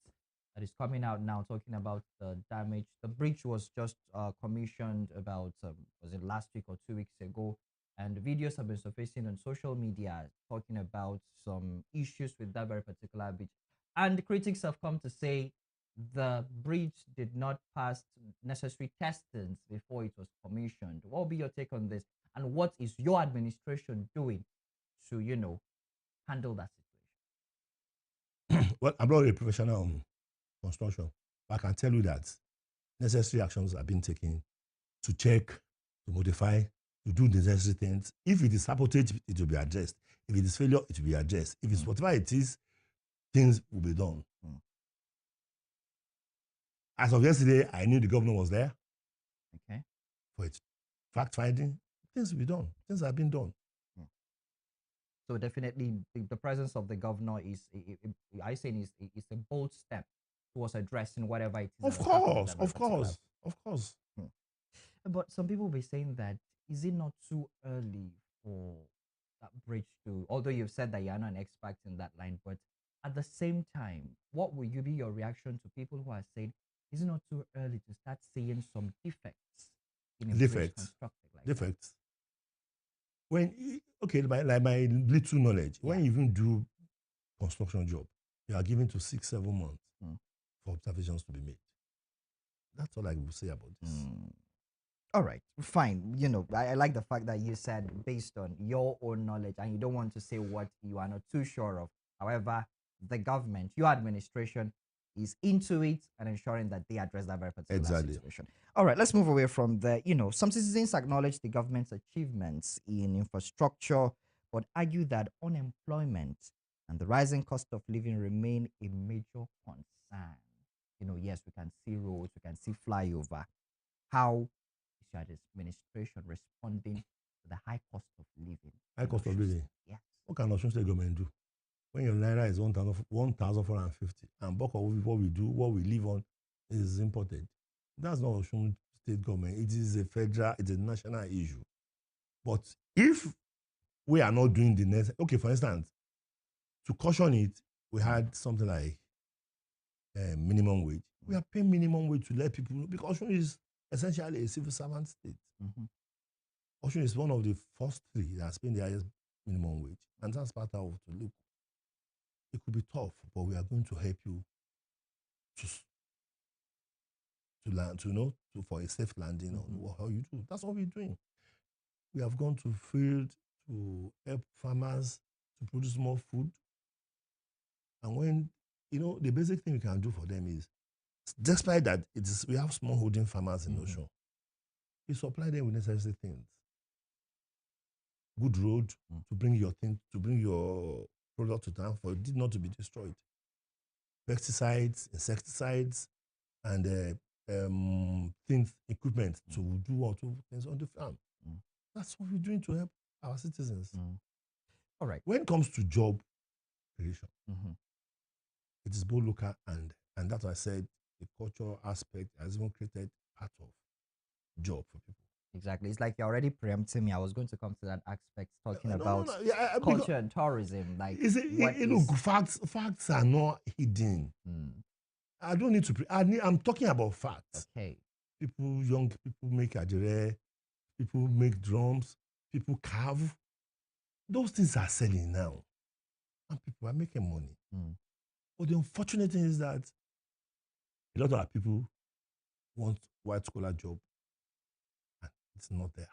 that is coming out now, talking about the damage. The bridge was just commissioned about, was it last week or 2 weeks ago? And videos have been surfacing on social media talking about some issues with that very particular bridge. And critics have come to say the bridge did not pass necessary testings before it was commissioned. What will be your take on this? And what is your administration doing to, handle that situation? Well, I'm not a professional in construction, but I can tell you that necessary actions are being taken to check, to modify, to do the necessary things. If it is sabotage, it will be addressed. If it is failure, it will be addressed. If it's whatever it is, things will be done. As of yesterday, I knew the governor was there. Okay. For its fact finding, things will be done. Things have been done. So definitely, the presence of the governor is a bold step towards addressing whatever it is. Of course. But some people will be saying that, is it not too early for that bridge to, although you've said that you're not an expert in that line, but at the same time, what will be your reaction to people who are saying, is it not too early to start seeing some defects in a bridge constructed like defects. When, like my little knowledge, when you even do construction job, you are given to 6-7 months for observations to be made. That's all I will say about this. All right, fine. I like the fact that you said based on your own knowledge and you don't want to say what you are not too sure of. However, the government, your administration, is into it and ensuring that they address that very particular situation. All right, let's move away from the, some citizens acknowledge the government's achievements in infrastructure, but argue that unemployment and the rising cost of living remain a major concern. Yes, we can see roads, we can see flyover. How is your administration responding to the high cost of living? High cost of living? Yes. What can Osun State government do? When your naira is 1,450 and bulk of what we do, what we live on is imported. That's not Osun State government. It is a federal, it's a national issue. But if we are not doing the next, for instance, to caution it, we had something like minimum wage. We are paying minimum wage to let people know, because Osun is essentially a civil servant state. Osun is one of the first 3 that has paid the highest minimum wage. And that's part of to look. It could be tough, but we are going to help you to land, for a safe landing on how you do. That's what we're doing. We have gone to field to help farmers to produce more food. And when, the basic thing we can do for them is, despite that, we have small holding farmers in Osun. We supply them with necessary things. Good road to bring your product to town for it not to be destroyed. Pesticides, insecticides, and equipment to do what things on the farm. That's what we're doing to help our citizens. All right. When it comes to job creation, it is both local and that's why I said the cultural aspect has even created part of job for people. Exactly. It's like you're already preempting me. I was going to come to that aspect, talking No, about Yeah, culture and tourism. Like, facts are not hidden. I don't need to. I'm talking about facts. Okay. Young people make ajere, people make drums, people carve. Those things are selling now, and people are making money. But the unfortunate thing is that a lot of our people want white collar job, and it's not there.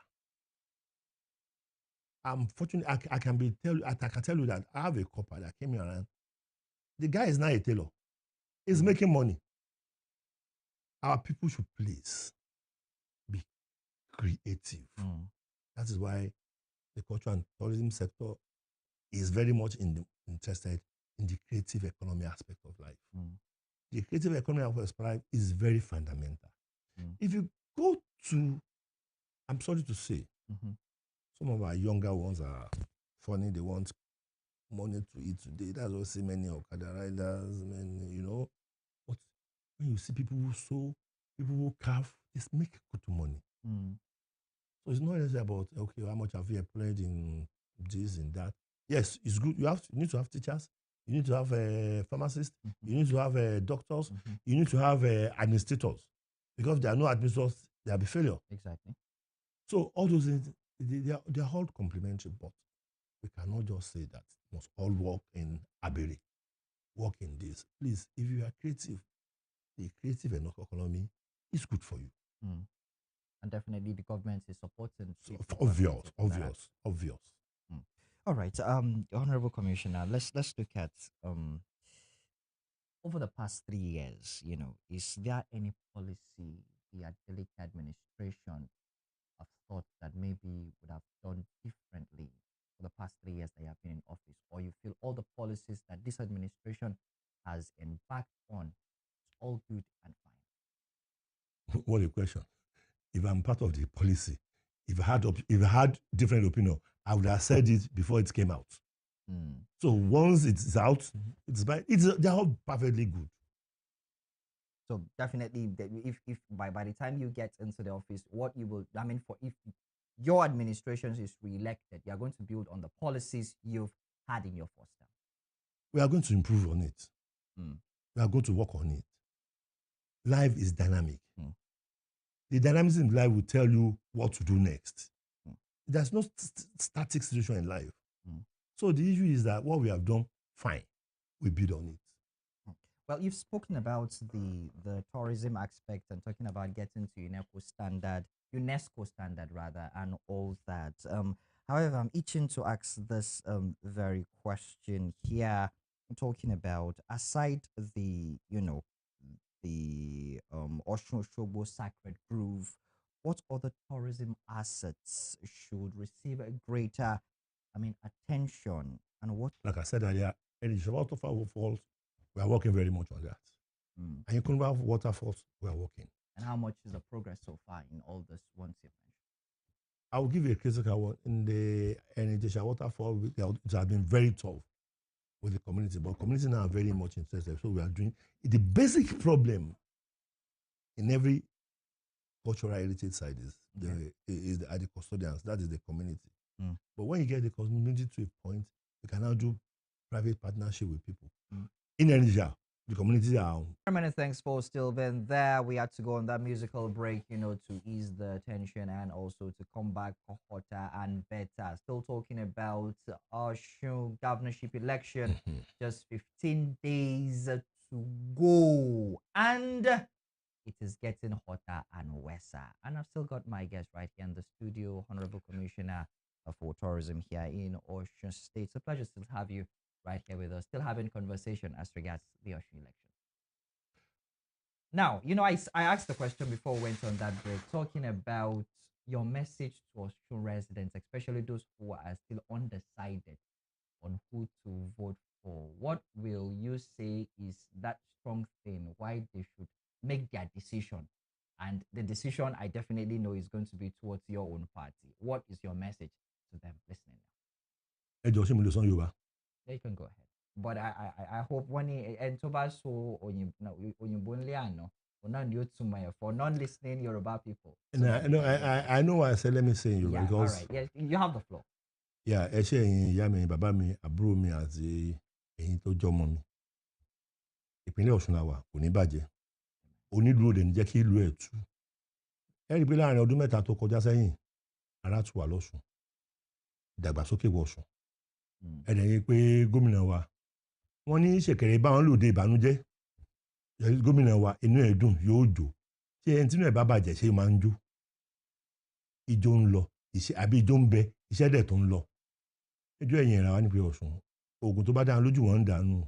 I'm fortunate. I can tell you that I have a couple that came here around. The guy is now a tailor. He's making money. Our people should please be creative. That is why the culture and tourism sector is very much interested in the creative economy aspect of life. The creative economy of life is very fundamental. If you go to, I'm sorry to say, some of our younger ones are funny. They want money to eat today. That's why I see many Okada riders, But when you see people who sew, people who carve, they make good money. So it's not necessarily about, okay, how much have you employed in this and that. Yes, it's good. You need to have teachers. You need to have pharmacists. You need to have doctors. You need to have administrators. Because if there are no administrators, there will be failure. Exactly. So all those things, they are all complementary, but we cannot just say that must all work in Abere, work in this. Please, if you are creative, the creative economy is good for you. And definitely the government is supporting. So obvious. All right, Honorable Commissioner, let's look at over the past 3 years. Is there any policy the Angelic administration have thought that maybe would have done differently for the past 3 years that you have been in office, or you feel all the policies that this administration has embarked on is all good and fine? What a question! If I'm part of the policy, if I had different opinion, I would have said it before it came out. So once it's out, they're all perfectly good. So definitely, if by the time you get into the office, what you will, if your administration is re-elected, you are going to build on the policies you've had in your first term. We are going to improve on it. We are going to work on it. Life is dynamic. The dynamism in life will tell you what to do next. There's no static situation in life. So the issue is that what we have done, fine, we build on it. Well, you've spoken about the tourism aspect and talking about getting to UNESCO standard rather, and all that. However, I'm itching to ask this very question here. I'm talking about, aside the Osun Shogbo Sacred Grove, what other tourism assets should receive a greater, attention, and what? Like I said earlier, waterfalls, we are working very much on that. And you can have waterfalls, we are working. And how much is the progress so far in all this ones you've mentioned? I will give you a critical one. In the Enisha waterfall, it has been very tough with the community, but community now are very much interested. So we are doing the basic problem in every cultural heritage side are the custodians. That is the community. But when you get the community to a point, you can now do private partnership with people. In Nigeria, the community are. Many thanks for still being there. We had to go on that musical break, to ease the tension and also to come back hotter and better. Still talking about Osun governorship election. Just 15 days to go. And it is getting hotter and worser. And I've still got my guest right here in the studio, Honorable Commissioner for Tourism here in Osun State. It's a pleasure to have you right here with us, still having conversation as regards the Osun election. Now, I asked the question before we went on that break, talking about your message to Osun residents, especially those who are still undecided on who to vote for. What will you say is that strong thing why they should make their decision? And the decision I definitely know is going to be towards your own party. What is your message to them listening now? Yeah, you can go ahead. But I hope when and Tobaso or for non-listening Yoruba people. I know why I said let me say Yoruba, Yeah, because all right. Yes, you have the floor. Yeah, ẹ ṣe ẹ̀yin ìyá mi, bàbá mi, àbúrò mi àti ẹ̀yin tó jọmọ mi. Ìpínlẹ̀ Ọ̀ṣun la wà, kò ní bàjẹ́. Onílùú òde ní jẹ́ kí ìlú ẹ̀ tú. Ẹ rí i pé láàrin ọdún mẹ́ta tó kọjá sẹ́yìn, ara tù wá lọ́ṣun. Ìdàgbàsókè wọ Ọ̀ṣun. Ẹ dẹ̀ rí i pé gómìnà wa, wọ́n ní ṣẹ̀kẹ̀rẹ̀ bá wọn lòde ìbànújẹ́. Gómìnà wa inú ẹ̀ dùn yóò jó. Ṣé ẹni tí inú ẹ̀ bá bàjẹ́ ṣé máa ń jó? Ijó ń lọ, àbí ijó ń bẹ, iṣẹ́ dẹ̀ tó ń lọ. Ẹjọ́ ẹ̀yìn ìràwá nípínlẹ̀ Ọ̀ṣun, oògùn tó bá dáa lójú wọn ń dànù.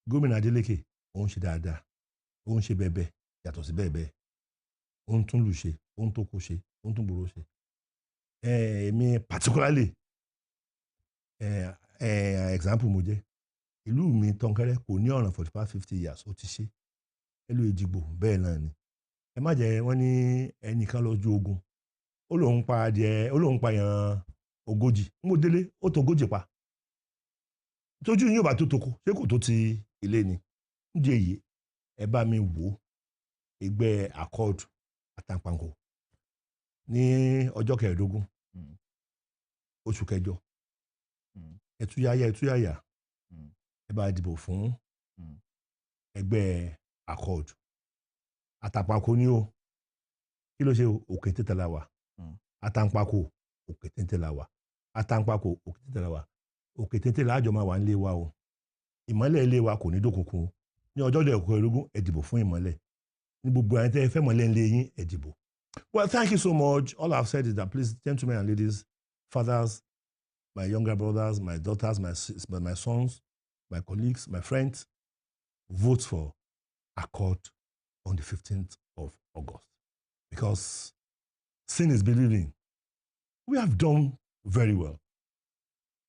Gómìnà Adélékè ó ń ṣe dáadáa, ó ń ṣe bẹ́ẹ̀bẹ́ yàtọ̀ sí bẹ́ẹ̀bẹ́, ó ń tún lù ṣe, ó ń tó kó ṣe, ó ń tún gbòòrò ṣe. Èmi particularly example mo jẹ́, ìlú mi Tọ́nkẹ́rẹ́ kò ní ọ̀ràn for the past 50 years ó ti ṣe. Ìlú Èjìgbò bẹ́ẹ̀ náà ni. Ẹ má jẹ́ wọ́n ní ẹnìkan lójú ogun, ó lóun pa adìẹ, ó lóun pa yàn 40, mo délé ó tó 40 pa. Tójú yín ò bá tó toko, ṣé kò tó ti ilé ni? Ǹjẹ́ èyí ẹ bá mi wò ẹgbẹ́ Accord Àtàǹpàkò ní ọjọ́ 15 oṣù kẹjọ. Ẹtúyáyá ẹ bá dìbò fún ẹgbẹ́ Accord Àtàǹpàkò ni o. Kí ló ṣe òkè tètè la wà? Àtàǹpàkò òkè tètè la wà. Àtàǹpàkò òkè tètè la wà. Òkè tètè la àjọ máa wà nílé wa o. Ìmọ́lẹ̀ ilé wa kò ní dókùnkùn. Ní ọjọ́ 15 ẹ dìbò fún ìmọ́lẹ̀. Ní gbogbo àwọn tẹ́ ẹ fẹ́ mọ́lẹ̀ ńlẹ̀ yín ẹ dìbò. Well, thank you so much. All I've said is that please, gentlemen and ladies, fathers, my younger brothers, my daughters, my sons, my colleagues, my friends, vote for Accord on the 15th of August. Because sin is believing. We have done very well.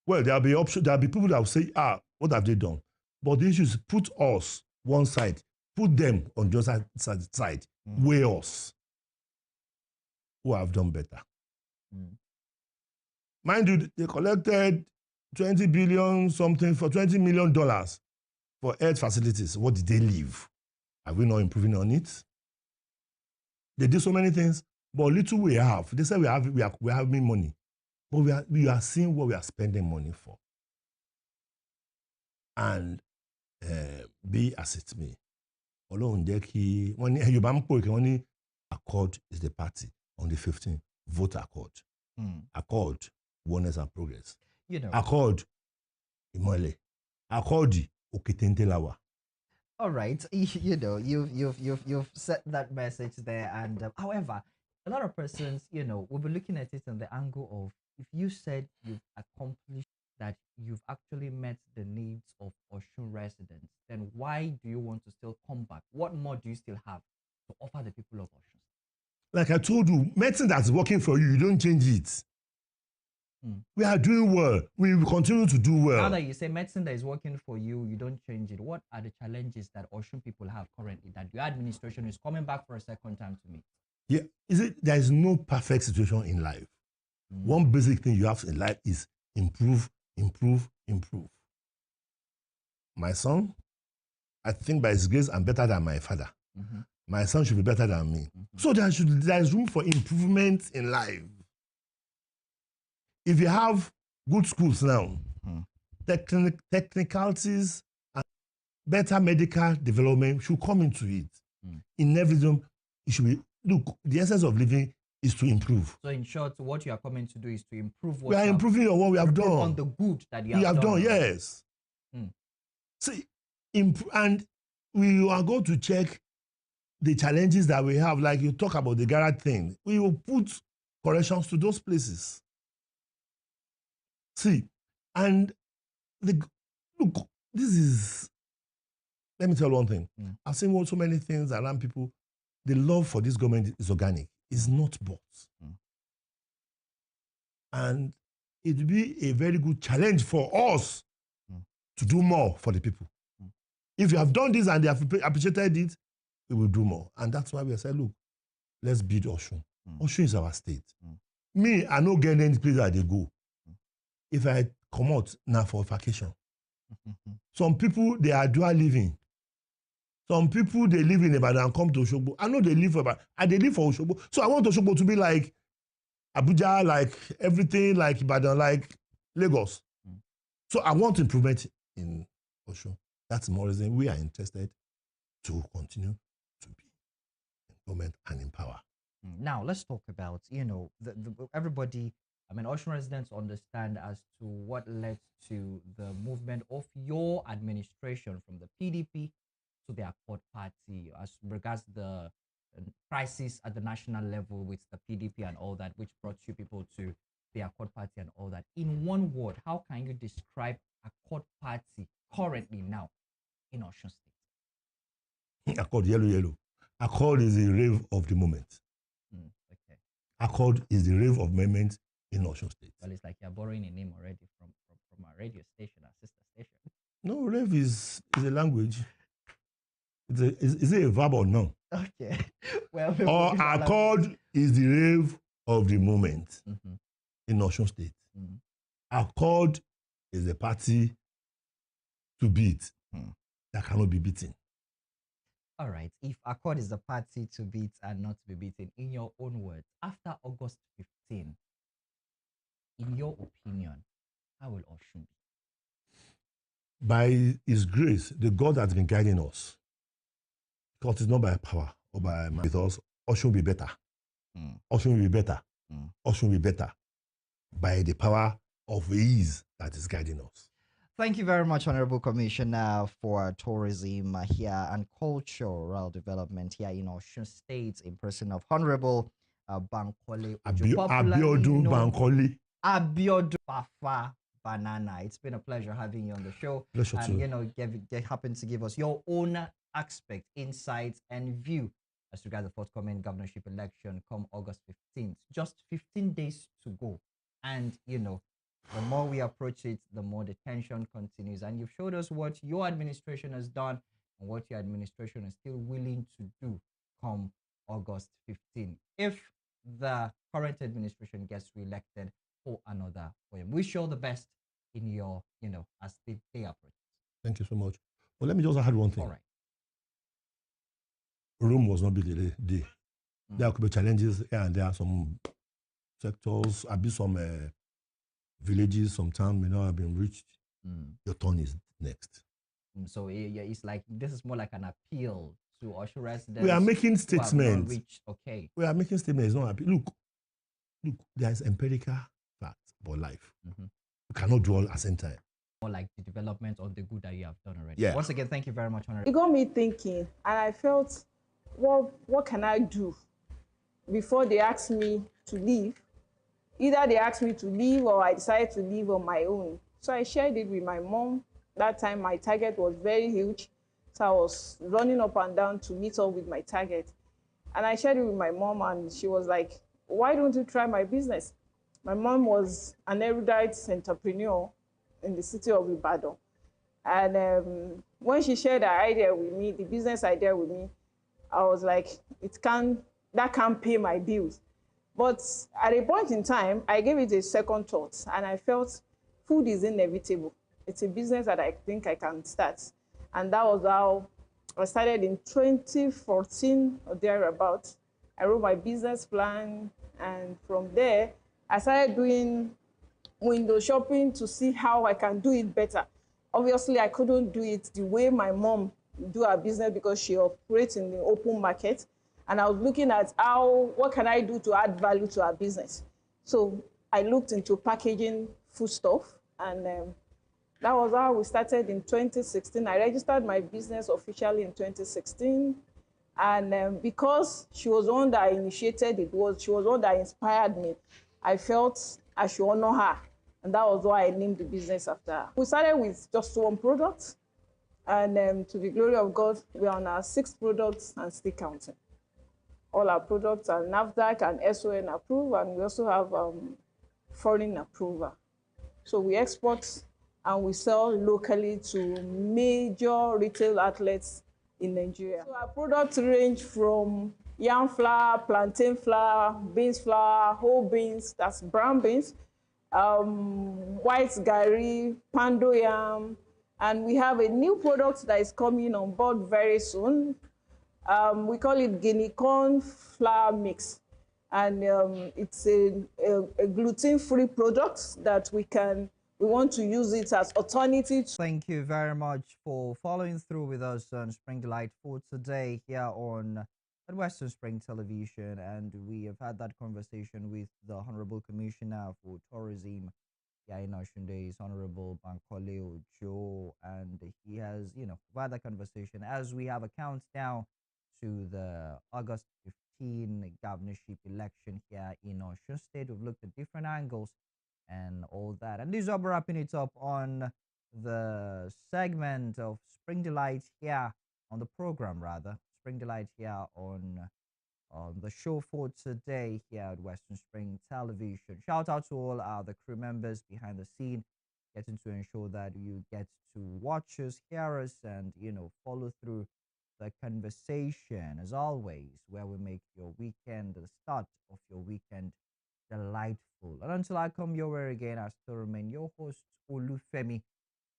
Well, there'll be people that will say, what have they done? But the issue is put us one side, put them on the other side, weigh us. Who have done better? Mind you, they collected 20 billion something for $20 million for health facilities. What did they leave? Are we not improving on it? They did so many things, but little we have. They say we are having money, but we are seeing what we are spending money for. And be as it may. Ọlọ́run jẹ́ kí wọ́n ní Yorùbá ń pò kí wọ́n ní Accord is the party on the 15th. Vote Accord. Accord, oneness and progress. Accord, ìmọ́lẹ̀. Accord, òkè téńté la wà. All right, you've set that message there, and however, a lot of persons, will be looking at it in the angle of, if you said you've accomplished that, you've actually met the needs of Osun residents, then why do you want to still come back? What more do you still have to offer the people of Osun? Like I told you, medicine that's working for you, you don't change it. We are doing well. We will continue to do well. Now that you say medicine that is working for you, you don't change it. What are the challenges that Osun people have currently that your administration is coming back for a second time to meet? Yeah, there is no perfect situation in life. One basic thing you have in life is improve. My son, I think by his grace, I'm better than my father. My son should be better than me. So there is room for improvement in life. If you have good schools now, technicalities and better medical development should come into it. In everything, it should be, look, the essence of living is to improve. So in short, what you are coming to do is to improve what we are improving on what we have done. On the good that you have done. Yes. See, and we are going to check the challenges that we have, like you talk about the garage thing, we will put corrections to those places. See, and look, this is, let me tell you one thing. I've seen so many things around people. The love for this government is organic. It's not bought. And it will be a very good challenge for us to do more for the people. If you have done this and they have appreciated it, we will do more. And that's why we said, look, let's build Osun. Osun is our state. Me, I no get any place that they go. If I come out now for vacation. Some people, they are dual living. Some people, they live in Ibadan and come to Osogbo. I know they live for Ibadan, and they live for Osogbo. So I want Osogbo to be like Abuja, like everything, like Ibadan, like Lagos. So I want improvement in Osun. That's more reason we are interested to continue to be in government and in power. Now, let's talk about, everybody, Osun residents understand as to what led to the movement of your administration from the PDP to the Accord Party as regards the crisis at the national level with the PDP and all that, which brought you people to the Accord Party and all that. In one word, how can you describe Accord Party currently now in Osun State? Accord, yellow. Accord is the rave of the moment. Okay. Accord is the rave of moment in Osun State. Well, it's like you're borrowing a name already from our radio station, our sister station. No, rave is a language. Is it a verb or no? Okay. Well, or Accord is the rave of the moment in Osun State. Accord is a party to beat that cannot be beaten. All right. If Accord is the party to beat and not to be beaten, in your own words, after August 15, in your opinion, how will Osun be? By His grace, the God has been guiding us. Because it's not by power or by might with us, Osun will be better. Osun will be better. Osun will be better by the power of His that is guiding us. Thank you very much, Honorable Commissioner for Tourism here and Cultural Development here in Osun State, in person of Honorable Bankole Abiodun Bankole. Abiodun Bafa Banana. It's been a pleasure having you on the show. Pleasure and you happen to give us your own aspect, insights, and view as regards the forthcoming governorship election come August 15th. Just 15 days to go. And, the more we approach it, the more the tension continues. And you've showed us what your administration has done and what your administration is still willing to do come August 15th. If the current administration gets reelected for another term. Wish you all the best in your, as the day approaches. Thank you so much. Well, let me just add one thing. All right. Rome was not built in a day. There could be challenges here and there are some sectors, some villages, some towns may not have been reached. Your turn is next. So it's like, this is more like an appeal to Osun residents. We are making statements. Okay. We are making statements. It's not happy. Look, there is empirical facts about life. You cannot do all at the same time. More like the development of the good that you have done already. Yeah. Once again, thank you very much, Honorable. It got me thinking, and I felt, well, what can I do before they ask me to leave? Either they asked me to leave or I decided to leave on my own. So I shared it with my mom. That time my target was very huge. So I was running up and down to meet up with my target. And I shared it with my mom and she was like, why don't you try my business? My mom was an erudite entrepreneur in the city of Ibadan. And when she shared her idea with me, the business idea with me, I was like, that can't pay my bills. But at a point in time, I gave it a second thought, and I felt food is inevitable. It's a business that I think I can start. And that was how I started in 2014 or thereabouts. I wrote my business plan, and from there, I started doing window shopping to see how I can do it better. Obviously, I couldn't do it the way my mom do her business because she operates in the open market. And I was looking at what can I do to add value to our business? So I looked into packaging foodstuff, and that was how we started in 2016. I registered my business officially in 2016. And because she was the one that initiated it, she was the one that inspired me, I felt I should honor her. And that was why I named the business after her. We started with just one product. And to the glory of God, we are on our 6th product and still counting. All our products are NAFDAC and SON approved, and we also have foreign approval. So we export and we sell locally to major retail outlets in Nigeria. So our products range from yam flour, plantain flour, beans flour, whole beans, that's brown beans, white gari, pando yam, and we have a new product that is coming on board very soon. We call it Guinea corn flour mix. And it's a gluten-free product that we want to use it as alternative. Thank you very much for following through with us on Spring Delight for today here on Western Spring Television. And we have had that conversation with the Honorable Commissioner for Tourism here in Osun Days, Honorable Bankole Ojo, and he has, had that conversation as we have a countdown to the August 15 governorship election here in Osun State. We've looked at different angles and all that. And this is wrapping it up on the segment of Spring Delight here on the program, Spring Delight here on the show for today here at Western Spring Television. Shout out to all the crew members behind the scene, getting to ensure that you get to watch us, hear us, and follow through the conversation as always, where we make your weekend, the start of your weekend, delightful. And until I come your way again, I still remain your host, Olufemi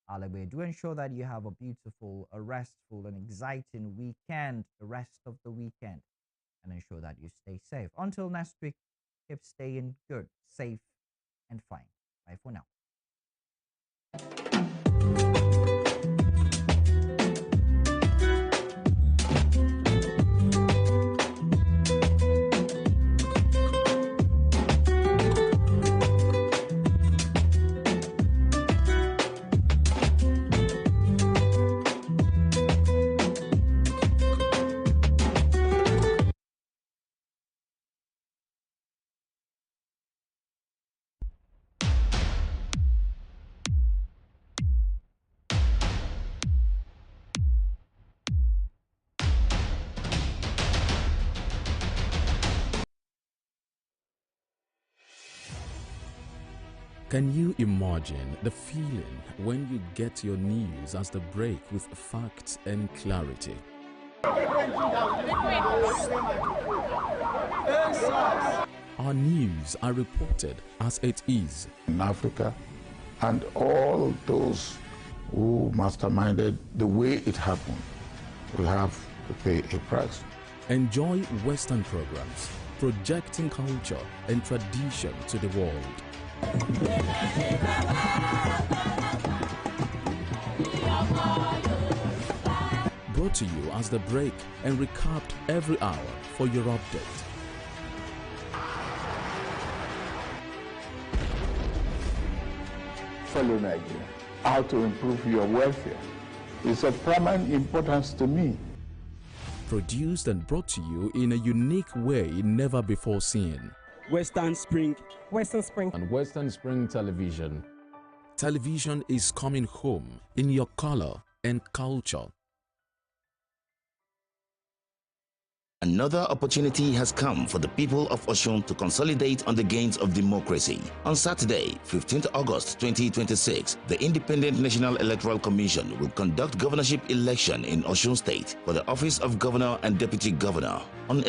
Alagbe. Do ensure that you have a beautiful, a restful, and exciting weekend, the rest of the weekend, and ensure that you stay safe. Until next week, keep staying good, safe, and fine. Bye for now. Can you imagine the feeling when you get your news as the break with facts and clarity? Our news are reported as it is. In Africa, and all those who masterminded the way it happened will have to pay a price. Enjoy Western programs, projecting culture and tradition to the world. Brought to you as the break and recapped every hour for your update. Fellow Nigeria, how to improve your welfare is of paramount importance to me. Produced and brought to you in a unique way never before seen. Western Spring And Western Spring Television. Television is coming home in your color and culture. Another opportunity has come for the people of Osun to consolidate on the gains of democracy. On Saturday, 15th August 2026, the Independent National Electoral Commission will conduct governorship election in Osun State for the office of Governor and Deputy Governor. On